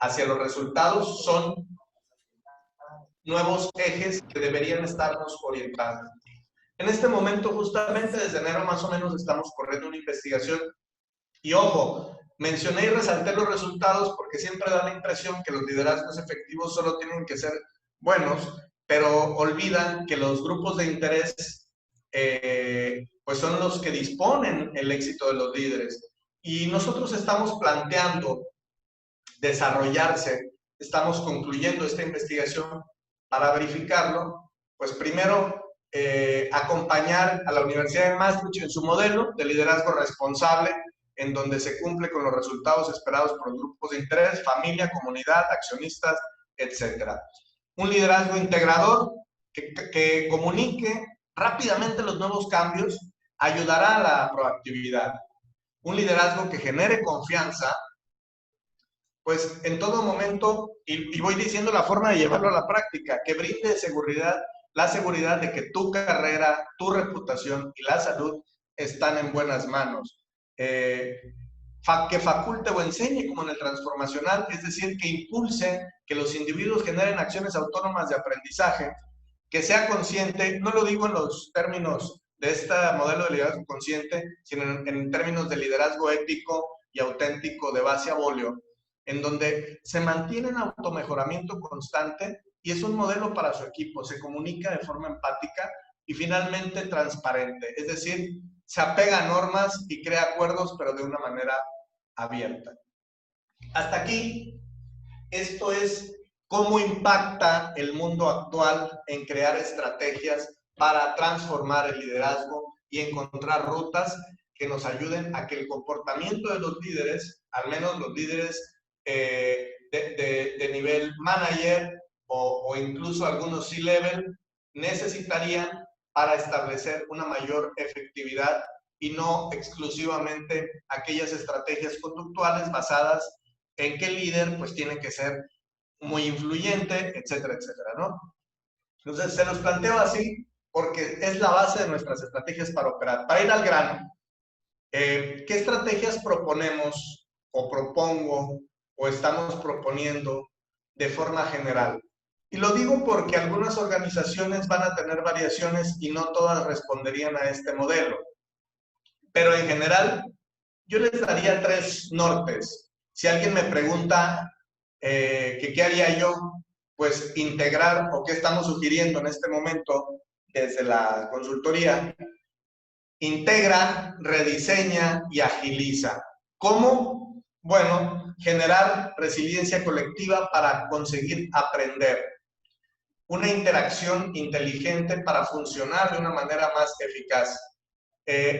hacia los resultados son nuevos ejes que deberían estarnos orientando. En este momento, justamente desde enero más o menos, estamos corriendo una investigación y, ojo, Mencioné y resalté los resultados porque siempre da la impresión que los liderazgos efectivos solo tienen que ser buenos, pero olvidan que los grupos de interés pues son los que disponen el éxito de los líderes. Y nosotros estamos planteando desarrollarse, estamos concluyendo esta investigación para verificarlo, pues primero acompañar a la Universidad de Maastricht en su modelo de liderazgo responsable, en donde se cumple con los resultados esperados por los grupos de interés, familia, comunidad, accionistas, etc. Un liderazgo integrador que comunique rápidamente los nuevos cambios ayudará a la proactividad. Un liderazgo que genere confianza, pues en todo momento, y voy diciendo la forma de llevarlo a la práctica, que brinde seguridad, la seguridad de que tu carrera, tu reputación y la salud están en buenas manos. Que faculte o enseñe como en el transformacional, es decir, que impulse que los individuos generen acciones autónomas de aprendizaje, que sea consciente, no lo digo en los términos de este modelo de liderazgo consciente, sino en términos de liderazgo ético y auténtico de base a bolio, en donde se mantiene en automejoramiento constante y es un modelo para su equipo, se comunica de forma empática y finalmente transparente, es decir, se apega a normas y crea acuerdos, pero de una manera abierta. Hasta aquí, esto es cómo impacta el mundo actual en crear estrategias para transformar el liderazgo y encontrar rutas que nos ayuden a que el comportamiento de los líderes, al menos los líderes de nivel manager o incluso algunos C-level, necesitarían para establecer una mayor efectividad y no exclusivamente aquellas estrategias conductuales basadas en que el líder pues tiene que ser muy influyente, etcétera, etcétera, ¿no? Entonces se los planteo así porque es la base de nuestras estrategias para operar. Para ir al grano, ¿qué estrategias proponemos o propongo o estamos proponiendo de forma general? Y lo digo porque algunas organizaciones van a tener variaciones y no todas responderían a este modelo. Pero en general, yo les daría 3 nortes. Si alguien me pregunta que qué haría yo, pues integrar o qué estamos sugiriendo en este momento desde la consultoría, integra, rediseña y agiliza. ¿Cómo? Bueno, generar resiliencia colectiva para conseguir aprender. Una interacción inteligente para funcionar de una manera más eficaz.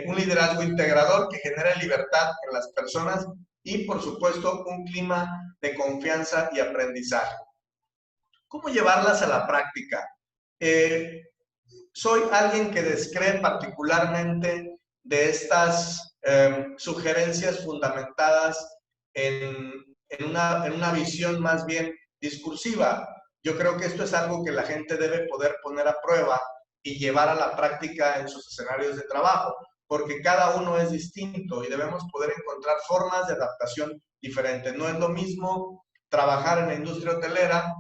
Un liderazgo integrador que genere libertad en las personas y, por supuesto, un clima de confianza y aprendizaje. ¿Cómo llevarlas a la práctica? Soy alguien que descree particularmente de estas sugerencias fundamentadas en una visión más bien discursiva. Yo creo que esto es algo que la gente debe poder poner a prueba y llevar a la práctica en sus escenarios de trabajo, porque cada uno es distinto y debemos poder encontrar formas de adaptación diferentes. No es lo mismo trabajar en la industria hotelera,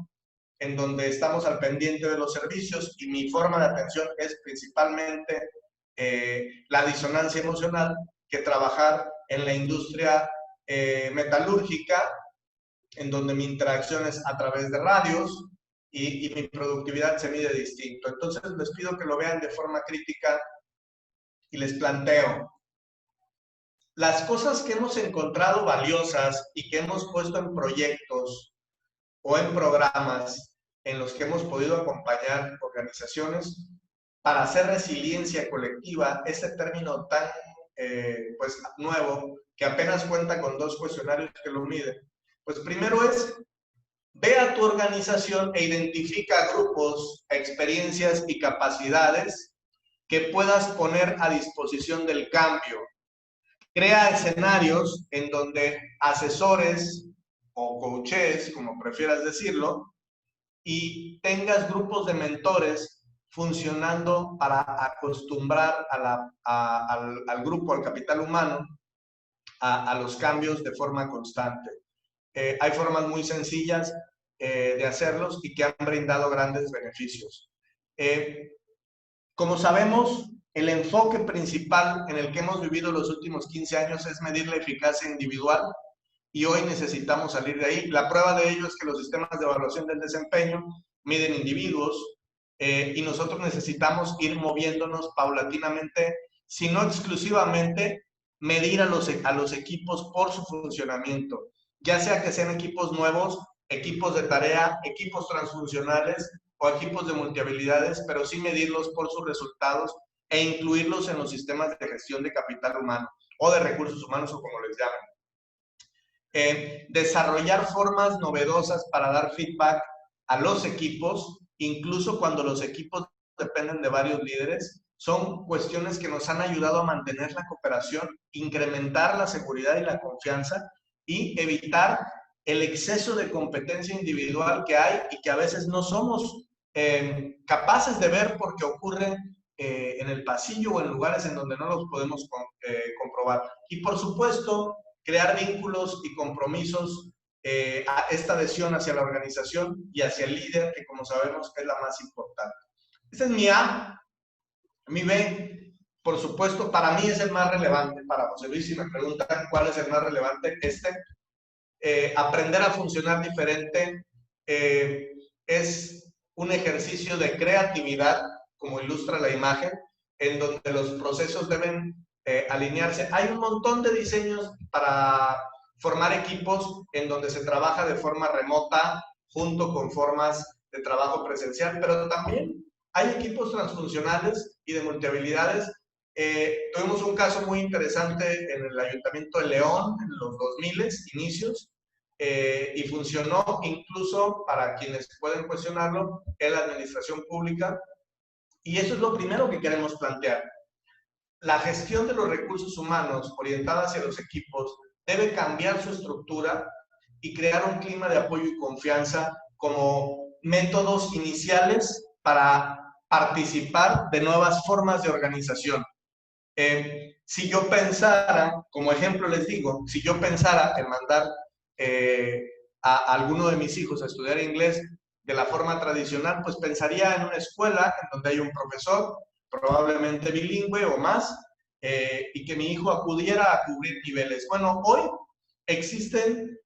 en donde estamos al pendiente de los servicios y mi forma de atención es principalmente la disonancia emocional, que trabajar en la industria metalúrgica, en donde mi interacción es a través de radios y mi productividad se mide distinto. Entonces les pido que lo vean de forma crítica y les planteo. Las cosas que hemos encontrado valiosas y que hemos puesto en proyectos o en programas en los que hemos podido acompañar organizaciones para hacer resiliencia colectiva, este término tan pues nuevo, que apenas cuenta con 2 cuestionarios que lo miden. Pues primero es, ve a tu organización e identifica grupos, experiencias y capacidades que puedas poner a disposición del cambio. Crea escenarios en donde asesores o coaches, como prefieras decirlo, y tengas grupos de mentores funcionando para acostumbrar al grupo, al capital humano, a los cambios de forma constante. Hay formas muy sencillas de hacerlos y que han brindado grandes beneficios. Como sabemos, el enfoque principal en el que hemos vivido los últimos 15 años es medir la eficacia individual y hoy necesitamos salir de ahí. La prueba de ello es que los sistemas de evaluación del desempeño miden individuos y nosotros necesitamos ir moviéndonos paulatinamente, si no exclusivamente, medir a los equipos por su funcionamiento, ya sea que sean equipos nuevos, equipos de tarea, equipos transfuncionales o equipos de multihabilidades, pero sí medirlos por sus resultados e incluirlos en los sistemas de gestión de capital humano o de recursos humanos o como les llamen. Desarrollar formas novedosas para dar feedback a los equipos, incluso cuando los equipos dependen de varios líderes, son cuestiones que nos han ayudado a mantener la cooperación, incrementar la seguridad y la confianza y evitar el exceso de competencia individual que hay y que a veces no somos capaces de ver porque ocurre en el pasillo o en lugares en donde no los podemos comprobar. Y por supuesto, crear vínculos y compromisos a esta adhesión hacia la organización y hacia el líder, que como sabemos es la más importante. Ese es mi A. Mi B, por supuesto, para mí es el más relevante. Para José Luis, si me preguntan cuál es el más relevante, aprender a funcionar diferente es un ejercicio de creatividad, como ilustra la imagen, en donde los procesos deben alinearse. Hay un montón de diseños para formar equipos en donde se trabaja de forma remota junto con formas de trabajo presencial, pero también hay equipos transfuncionales y de multihabilidades. Tuvimos un caso muy interesante en el Ayuntamiento de León en los 2000 inicios y funcionó incluso, para quienes pueden cuestionarlo, en la administración pública, y eso es lo primero que queremos plantear. La gestión de los recursos humanos orientada hacia los equipos debe cambiar su estructura y crear un clima de apoyo y confianza como métodos iniciales para participar de nuevas formas de organización. Si yo pensara, como ejemplo les digo, si yo pensara en mandar a alguno de mis hijos a estudiar inglés de la forma tradicional, pues pensaría en una escuela en donde hay un profesor, probablemente bilingüe o más, y que mi hijo acudiera a cubrir niveles. Bueno, hoy existen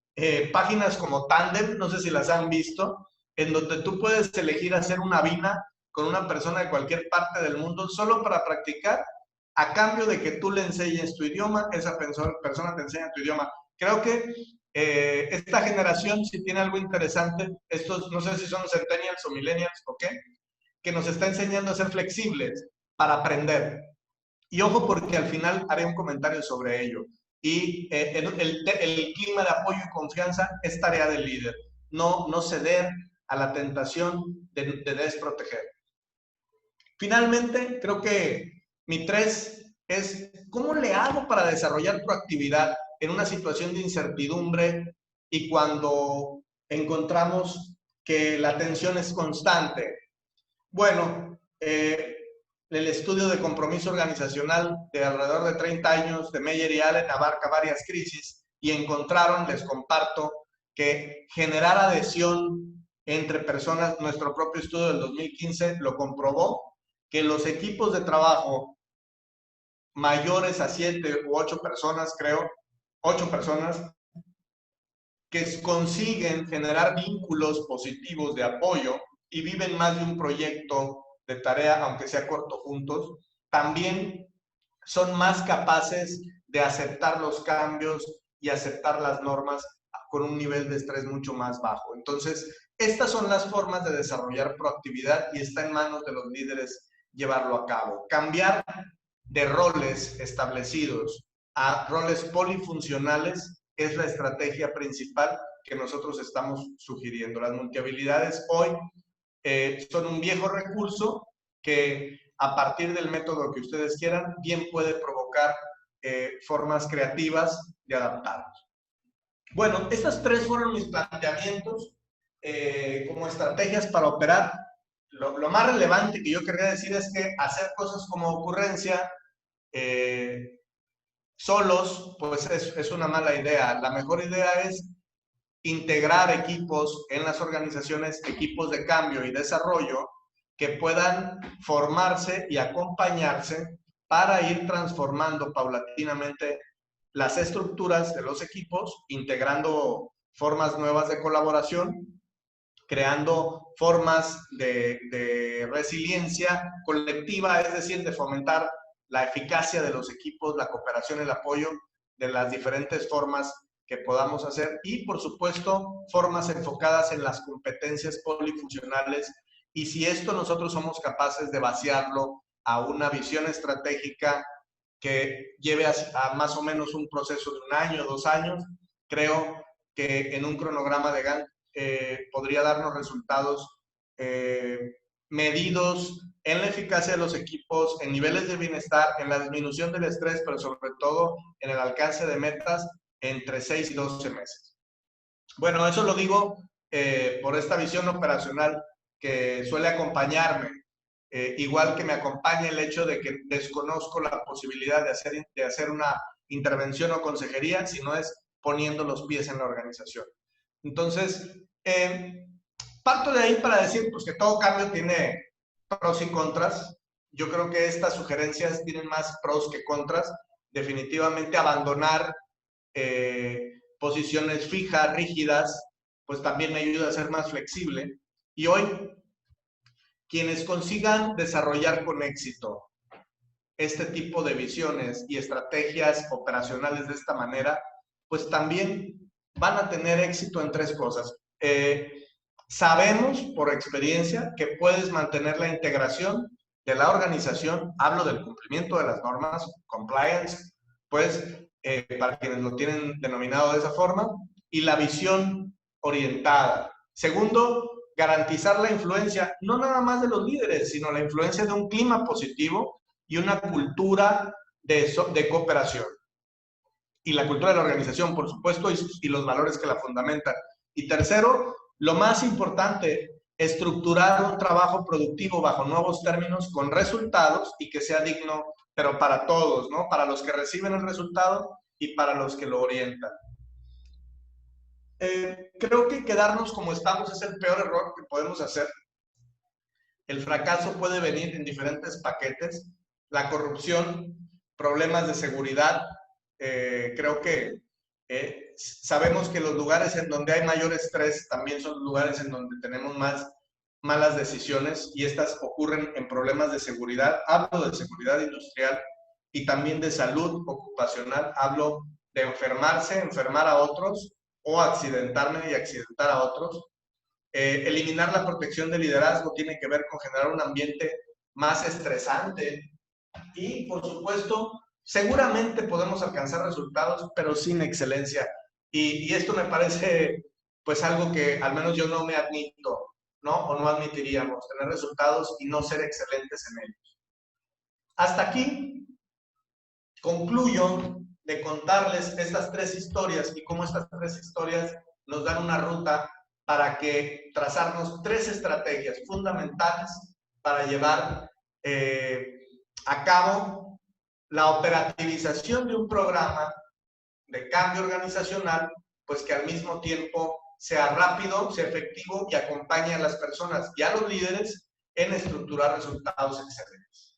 páginas como Tandem, no sé si las han visto, en donde tú puedes elegir hacer una vina con una persona de cualquier parte del mundo solo para practicar, a cambio de que tú le enseñes tu idioma, esa persona te enseña tu idioma. Creo que esta generación, si tiene algo interesante, estos, no sé si son centennials o millennials o qué, que nos está enseñando a ser flexibles para aprender. Y ojo, porque al final haré un comentario sobre ello. Y el clima de apoyo y confianza es tarea del líder, no ceder a la tentación de desproteger. Finalmente, creo que mi 3 es, ¿cómo le hago para desarrollar proactividad en una situación de incertidumbre y cuando encontramos que la tensión es constante? Bueno, el estudio de compromiso organizacional de alrededor de 30 años de Meyer y Allen abarca varias crisis y encontraron, les comparto, que generar adhesión entre personas, nuestro propio estudio del 2015 lo comprobó, que los equipos de trabajo mayores a 7 u 8 personas, creo, 8 personas, que consiguen generar vínculos positivos de apoyo y viven más de un proyecto de tarea, aunque sea corto juntos, también son más capaces de aceptar los cambios y aceptar las normas con un nivel de estrés mucho más bajo. Entonces, estas son las formas de desarrollar proactividad y está en manos de los líderes llevarlo a cabo. Cambiar de roles establecidos a roles polifuncionales es la estrategia principal que nosotros estamos sugiriendo. Las multihabilidades hoy son un viejo recurso que a partir del método que ustedes quieran, bien puede provocar formas creativas de adaptarnos. Bueno, estas 3 fueron mis planteamientos como estrategias para operar. Lo más relevante que yo querría decir es que hacer cosas como ocurrencia solos, pues es una mala idea. La mejor idea es integrar equipos en las organizaciones, equipos de cambio y desarrollo que puedan formarse y acompañarse para ir transformando paulatinamente las estructuras de los equipos, integrando formas nuevas de colaboración, creando formas de resiliencia colectiva, es decir, de fomentar la eficacia de los equipos, la cooperación, el apoyo de las diferentes formas que podamos hacer y, por supuesto, formas enfocadas en las competencias polifuncionales. Y si esto nosotros somos capaces de vaciarlo a una visión estratégica que lleve a más o menos un proceso de 1 año, 2 años, creo que en un cronograma de Gantt podría darnos resultados medidos en la eficacia de los equipos, en niveles de bienestar, en la disminución del estrés, pero sobre todo en el alcance de metas entre 6 y 12 meses. Bueno, eso lo digo por esta visión operacional que suele acompañarme, igual que me acompaña el hecho de que desconozco la posibilidad de hacer una intervención o consejería, si no es poniendo los pies en la organización. Entonces, parto de ahí para decir pues, que todo cambio tiene pros y contras. Yo creo que estas sugerencias tienen más pros que contras. Definitivamente abandonar posiciones fijas, rígidas, pues también me ayuda a ser más flexible. Y hoy, quienes consigan desarrollar con éxito este tipo de visiones y estrategias operacionales de esta manera, pues también van a tener éxito en 3 cosas. Sabemos por experiencia que puedes mantener la integración de la organización, hablo del cumplimiento de las normas, compliance, pues para quienes lo tienen denominado de esa forma, y la visión orientada. Segundo, garantizar la influencia, no nada más de los líderes, sino la influencia de un clima positivo y una cultura de cooperación. Y la cultura de la organización, por supuesto, y los valores que la fundamentan. Y tercero, lo más importante, estructurar un trabajo productivo bajo nuevos términos con resultados y que sea digno, pero para todos, ¿no? Para los que reciben el resultado y para los que lo orientan. Creo que quedarnos como estamos es el peor error que podemos hacer. El fracaso puede venir en diferentes paquetes. La corrupción, problemas de seguridad. Creo que sabemos que los lugares en donde hay mayor estrés también son lugares en donde tenemos más malas decisiones y estas ocurren en problemas de seguridad. Hablo de seguridad industrial y también de salud ocupacional. Hablo de enfermarse, enfermar a otros o accidentarme y accidentar a otros. Eliminar la protección de liderazgo tiene que ver con generar un ambiente más estresante y, por supuesto, seguramente podemos alcanzar resultados, pero sin excelencia. Y esto me parece, pues, algo que al menos yo no me admito, ¿no? O no admitiríamos, tener resultados y no ser excelentes en ellos. Hasta aquí concluyo de contarles estas 3 historias y cómo estas 3 historias nos dan una ruta para que trazarnos 3 estrategias fundamentales para llevar a cabo la operativización de un programa de cambio organizacional, pues que al mismo tiempo sea rápido, sea efectivo y acompañe a las personas y a los líderes en estructurar resultados excelentes.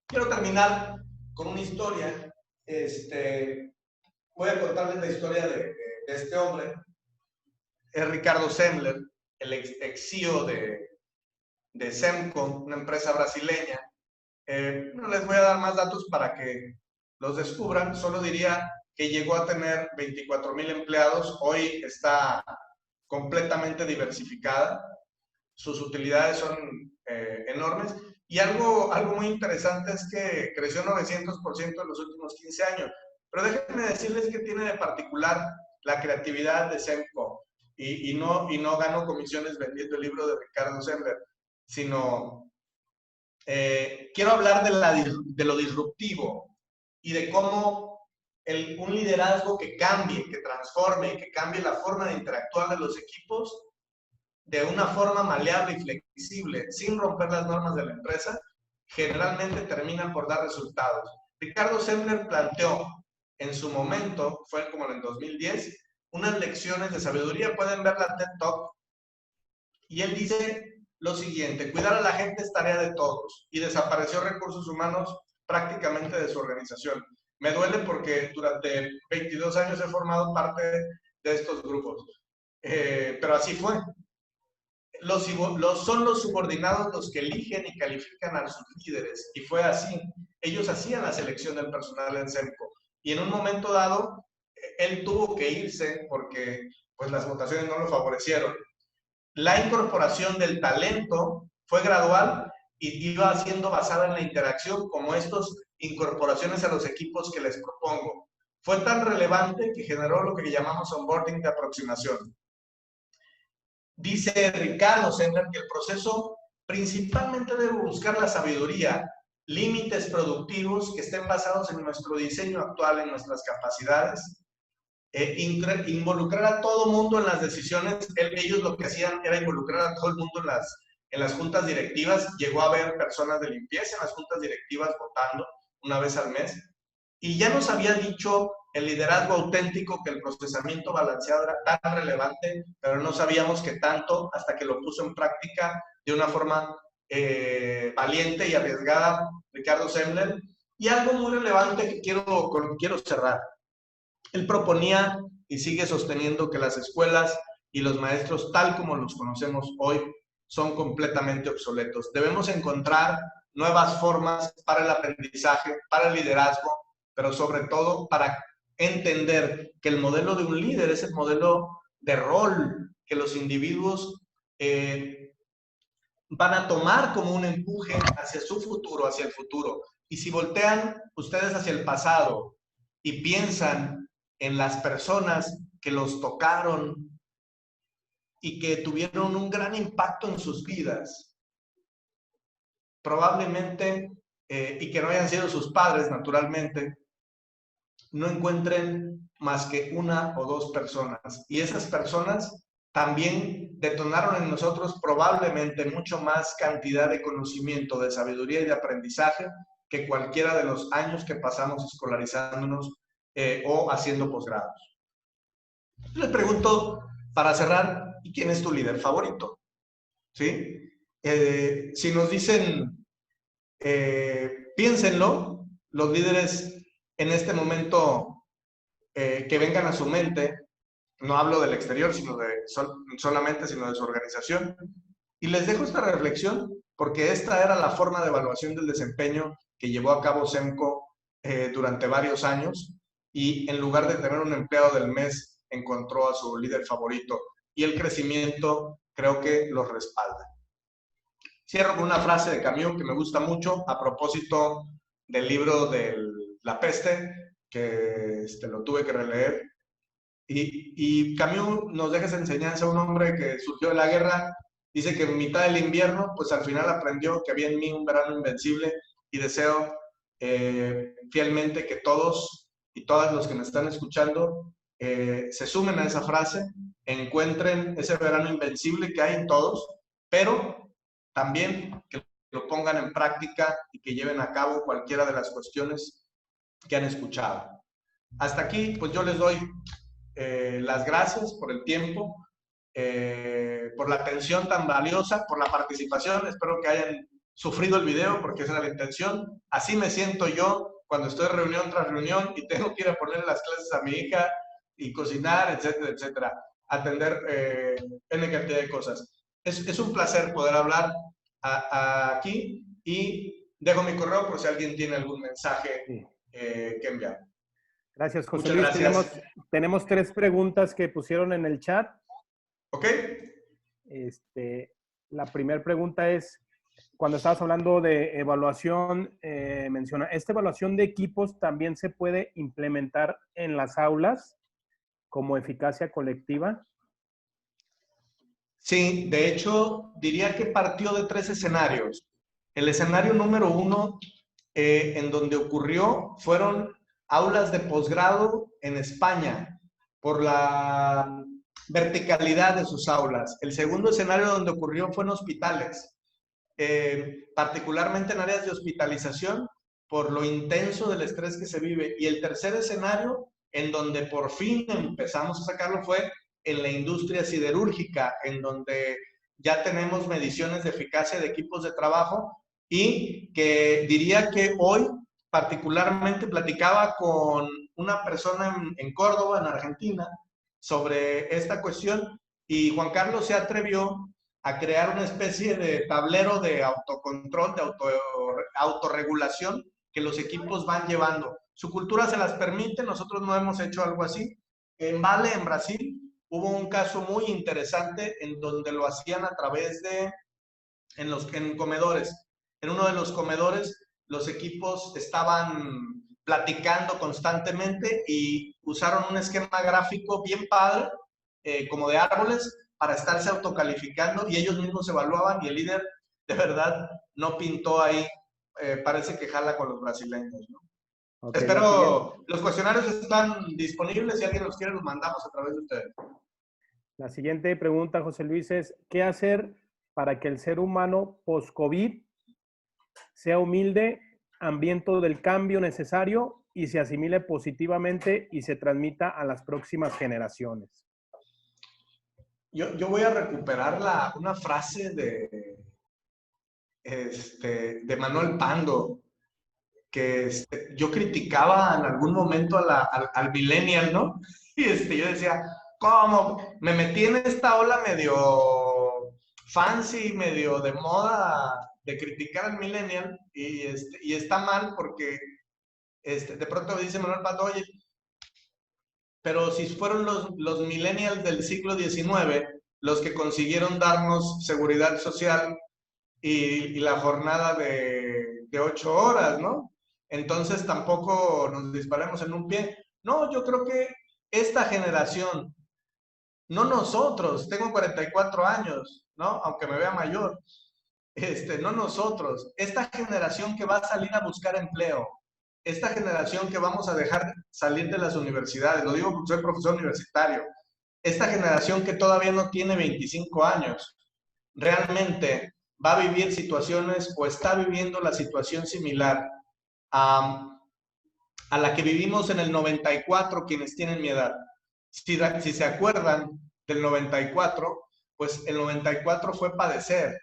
Quiero terminar con una historia. Voy a contarles la historia de este hombre. Es Ricardo Semler, el ex CEO de Semco, una empresa brasileña. No les voy a dar más datos para que los descubran, solo diría que llegó a tener 24,000 empleados, hoy está completamente diversificada, sus utilidades son enormes y algo muy interesante es que creció 900% en los últimos 15 años. Pero déjenme decirles que tiene de particular la creatividad de Semco. Y no gano comisiones vendiendo el libro de Ricardo Semler, sino quiero hablar de lo disruptivo y de cómo un liderazgo que cambie, que transforme, que cambie la forma de interactuar de los equipos de una forma maleable y flexible, sin romper las normas de la empresa, generalmente termina por dar resultados. Ricardo Semler planteó en su momento, fue como en el 2010, unas lecciones de sabiduría, pueden ver la TED Talk, y él dice lo siguiente: cuidar a la gente es tarea de todos, y desapareció recursos humanos prácticamente de su organización. Me duele porque durante 22 años he formado parte de estos grupos, pero así fue. Son los subordinados los que eligen y califican a sus líderes, y fue así. Ellos hacían la selección del personal en SEMCO, y en un momento dado, él tuvo que irse porque pues, las votaciones no lo favorecieron. La incorporación del talento fue gradual y iba siendo basada en la interacción, como estas incorporaciones a los equipos que les propongo. Fue tan relevante que generó lo que llamamos onboarding de aproximación. Dice Ricardo Sendler que el proceso principalmente debe buscar la sabiduría, límites productivos que estén basados en nuestro diseño actual, en nuestras capacidades, involucrar a todo mundo en las decisiones. Ellos lo que hacían era involucrar a todo el mundo en las juntas directivas. Llegó a haber personas de limpieza en las juntas directivas votando una vez al mes. Y ya nos había dicho el liderazgo auténtico que el procesamiento balanceado era tan relevante, pero no sabíamos que tanto hasta que lo puso en práctica de una forma valiente y arriesgada Ricardo Sendler. Y algo muy relevante que quiero cerrar. Él proponía y sigue sosteniendo que las escuelas y los maestros, tal como los conocemos hoy, son completamente obsoletos. Debemos encontrar nuevas formas para el aprendizaje, para el liderazgo, pero sobre todo para entender que el modelo de un líder es el modelo de rol que los individuos van a tomar como un empuje hacia su futuro, hacia el futuro. Y si voltean ustedes hacia el pasado y piensan en las personas que los tocaron y que tuvieron un gran impacto en sus vidas, probablemente, y que no hayan sido sus padres, naturalmente, no encuentren más que una o dos personas. Y esas personas también detonaron en nosotros probablemente mucho más cantidad de conocimiento, de sabiduría y de aprendizaje que cualquiera de los años que pasamos escolarizándonos o haciendo posgrados. Les pregunto, para cerrar, ¿y quién es tu líder favorito? ¿Sí? Si nos dicen, piénsenlo, los líderes en este momento que vengan a su mente, no hablo del exterior, sino solamente de su organización, y les dejo esta reflexión, porque esta era la forma de evaluación del desempeño que llevó a cabo SEMCO durante varios años, y en lugar de tener un empleado del mes, encontró a su líder favorito, y el crecimiento creo que los respalda. Cierro con una frase de Camus que me gusta mucho a propósito del libro de La Peste, que lo tuve que releer. Y Camus nos deja esa enseñanza, un hombre que surgió de la guerra, dice que en mitad del invierno, pues al final aprendió que había en mí un verano invencible, y deseo fielmente que todos y todas los que me están escuchando se sumen a esa frase, encuentren ese verano invencible que hay en todos, pero también que lo pongan en práctica y que lleven a cabo cualquiera de las cuestiones que han escuchado. Hasta aquí, pues yo les doy las gracias por el tiempo, por la atención tan valiosa, por la participación. Espero que hayan sufrido el video porque esa era la intención. Así me siento yo cuando estoy reunión tras reunión y tengo que ir a poner las clases a mi hija y cocinar, etcétera, etcétera. Atender N cantidad de cosas. Es un placer poder hablar aquí, y dejo mi correo por si alguien tiene algún mensaje que enviar. Gracias, José Luis. Tenemos 3 preguntas que pusieron en el chat. Ok. La primera pregunta es, cuando estabas hablando de evaluación, menciona, ¿esta evaluación de equipos también se puede implementar en las aulas como eficacia colectiva? Sí, de hecho, diría que partió de 3 escenarios. El escenario número 1, en donde ocurrió, fueron aulas de posgrado en España, por la verticalidad de sus aulas. El segundo escenario donde ocurrió fue en hospitales, particularmente en áreas de hospitalización, por lo intenso del estrés que se vive. Y el tercer escenario, en donde por fin empezamos a sacarlo, fue en la industria siderúrgica, en donde ya tenemos mediciones de eficacia de equipos de trabajo, y que diría que hoy particularmente platicaba con una persona en Córdoba, en Argentina, sobre esta cuestión, y Juan Carlos se atrevió a crear una especie de tablero de autocontrol, de autorregulación que los equipos van llevando. Su cultura se las permite, nosotros no hemos hecho algo así. En Vale, en Brasil, hubo un caso muy interesante en donde lo hacían a través de, en comedores. En uno de los comedores, los equipos estaban platicando constantemente y usaron un esquema gráfico bien padre, como de árboles, para estarse autocalificando, y ellos mismos se evaluaban, y el líder de verdad no pintó ahí, parece que jala con los brasileños, ¿no? Okay, espero, los cuestionarios están disponibles, si alguien los quiere los mandamos a través de ustedes. La siguiente pregunta, José Luis, es ¿qué hacer para que el ser humano post-COVID sea humilde, hambriento del cambio necesario y se asimile positivamente y se transmita a las próximas generaciones? Yo voy a recuperar una frase de Manuel Pando, que yo criticaba en algún momento al millennial, ¿no? Y yo decía, ¿cómo? Me metí en esta ola medio fancy, medio de moda de criticar al millennial, y está mal porque de pronto me dice Manuel Pando, oye, pero si fueron los millennials del siglo XIX los que consiguieron darnos seguridad social y la jornada de 8 horas, ¿no? Entonces tampoco nos disparemos en un pie. No, yo creo que esta generación, no nosotros, tengo 44 años, ¿no? Aunque me vea mayor, no nosotros, esta generación que va a salir a buscar empleo, esta generación que vamos a dejar salir de las universidades, lo digo porque soy profesor universitario, esta generación que todavía no tiene 25 años, realmente va a vivir situaciones o está viviendo la situación similar a la que vivimos en el 94 quienes tienen mi edad. Si se acuerdan del 94, pues el 94 fue padecer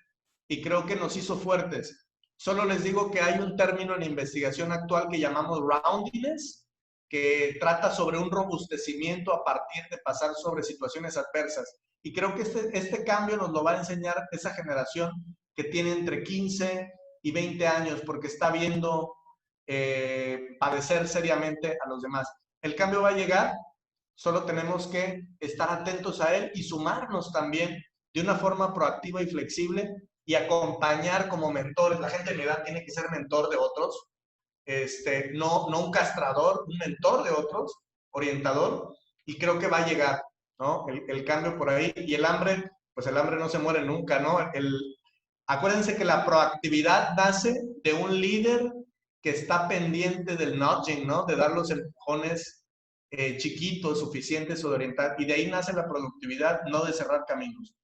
y creo que nos hizo fuertes. Solo les digo que hay un término en investigación actual que llamamos roundiness, que trata sobre un robustecimiento a partir de pasar sobre situaciones adversas. Y creo que este cambio nos lo va a enseñar esa generación que tiene entre 15 y 20 años, porque está viendo padecer seriamente a los demás. El cambio va a llegar, solo tenemos que estar atentos a él y sumarnos también de una forma proactiva y flexible y acompañar como mentores. La gente de mi edad tiene que ser mentor de otros, no un castrador, un mentor de otros, orientador, y creo que va a llegar, ¿no? El cambio por ahí. Y el hambre, pues el hambre no se muere nunca, ¿no? Acuérdense que la proactividad nace de un líder que está pendiente del nudging, ¿no? De dar los empujones chiquitos, suficientes o de orientar. Y de ahí nace la productividad, no de cerrar caminos.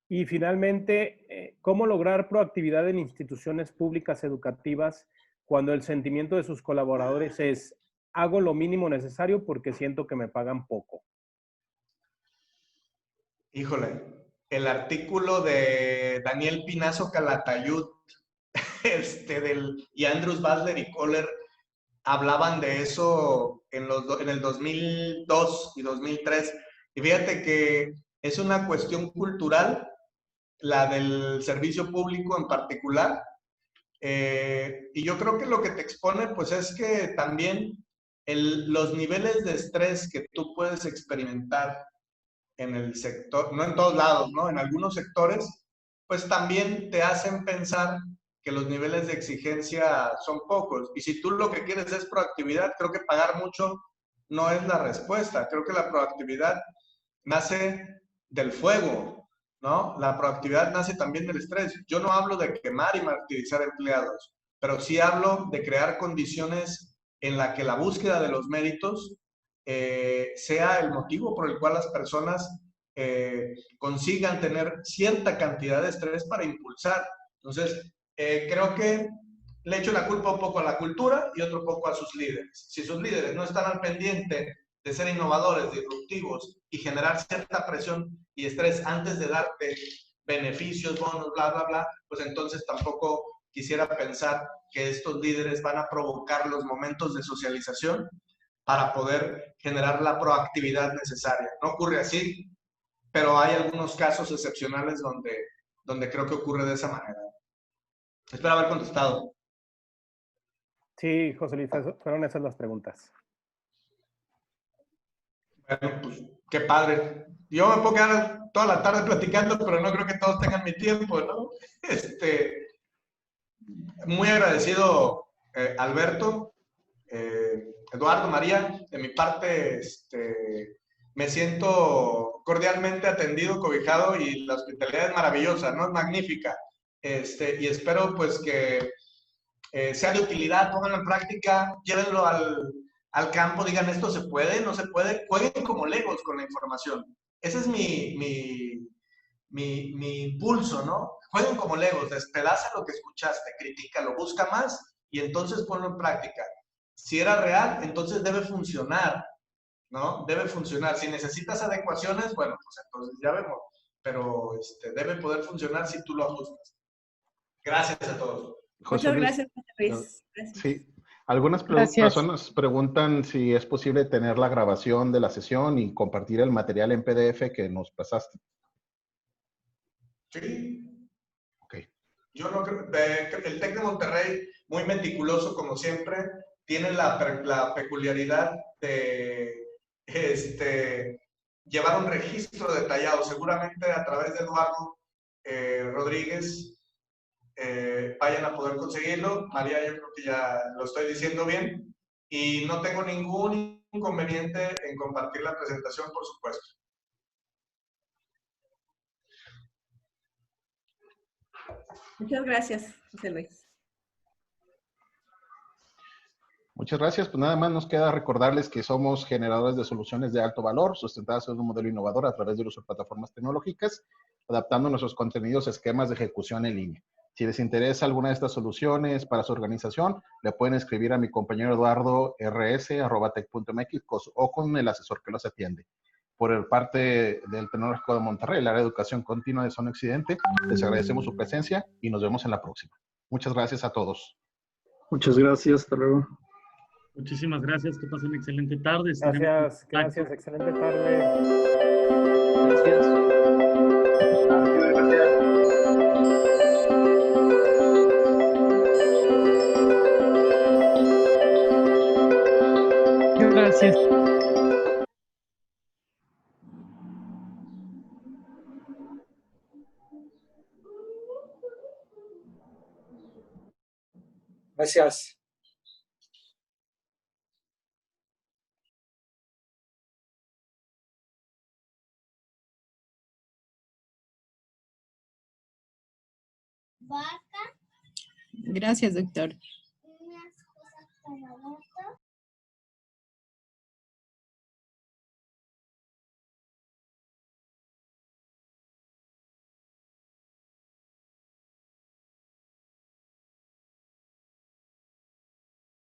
Y finalmente, ¿cómo lograr proactividad en instituciones públicas educativas cuando el sentimiento de sus colaboradores es hago lo mínimo necesario porque siento que me pagan poco? Híjole, el artículo de Daniel Pinazo Calatayud y Andrews Basler y Kohler hablaban de eso en el 2002 y 2003. Y fíjate que es una cuestión cultural, la del servicio público en particular. Y yo creo que lo que te expone, pues es que también los niveles de estrés que tú puedes experimentar en el sector, no en todos lados, ¿no? En algunos sectores, pues también te hacen pensar que los niveles de exigencia son pocos. Y si tú lo que quieres es proactividad, creo que pagar mucho no es la respuesta. Creo que la proactividad nace del fuego, ¿no? La proactividad nace también del estrés. Yo no hablo de quemar y martirizar empleados, pero sí hablo de crear condiciones en la que la búsqueda de los méritos sea el motivo por el cual las personas consigan tener cierta cantidad de estrés para impulsar. Entonces, creo que le echo la culpa un poco a la cultura y otro poco a sus líderes. Si sus líderes no están al pendiente de ser innovadores, disruptivos y generar cierta presión y estrés antes de darte beneficios, bonos, bla, bla, bla, pues entonces tampoco quisiera pensar que estos líderes van a provocar los momentos de socialización para poder generar la proactividad necesaria. No ocurre así, pero hay algunos casos excepcionales donde creo que ocurre de esa manera. Espero haber contestado. Sí, José Luis, fueron esas las preguntas. Bueno, pues qué padre. Yo me puedo quedar toda la tarde platicando, pero no creo que todos tengan mi tiempo, ¿no? Muy agradecido, Alberto, Eduardo, María. De mi parte, me siento cordialmente atendido, cobijado, y la hospitalidad es maravillosa, ¿no? Es magnífica. Y espero pues que sea de utilidad, pónganlo en práctica, llévenlo al campo, digan esto se puede, no se puede, jueguen como legos con la información. Ese es mi impulso, ¿no? Jueguen como legos, despedaza lo que escuchaste, critícalo, busca más y entonces ponlo en práctica. Si era real, entonces debe funcionar, ¿no? Debe funcionar. Si necesitas adecuaciones, bueno, pues entonces ya vemos, pero debe poder funcionar si tú lo ajustas. Gracias a todos. José Muchas Luis, gracias, José Luis. Gracias. sí. Algunas personas preguntan si es posible tener la grabación de la sesión y compartir el material en PDF que nos pasaste. Sí. Ok. Yo no creo, el TEC de Monterrey, muy meticuloso como siempre, tiene la peculiaridad de llevar un registro detallado. Seguramente a través de Eduardo Rodríguez vayan a poder conseguirlo. María, yo creo que ya lo estoy diciendo bien. Y no tengo ningún inconveniente en compartir la presentación, por supuesto. Muchas gracias, José Luis. Muchas gracias. Pues nada más nos queda recordarles que somos generadores de soluciones de alto valor, sustentadas en un modelo innovador a través del uso de plataformas tecnológicas, adaptando nuestros contenidos a esquemas de ejecución en línea. Si les interesa alguna de estas soluciones para su organización, le pueden escribir a mi compañero Eduardo rs@tec.mx o con el asesor que los atiende. Por parte del Tecnológico de Monterrey, el área de educación continua de Zona Occidente, les agradecemos su presencia y nos vemos en la próxima. Muchas gracias a todos. Muchas gracias, hasta luego. Muchísimas gracias, que pasen una excelente tarde. Gracias, excelente tarde. Gracias. Gracias. Gracias, doctor.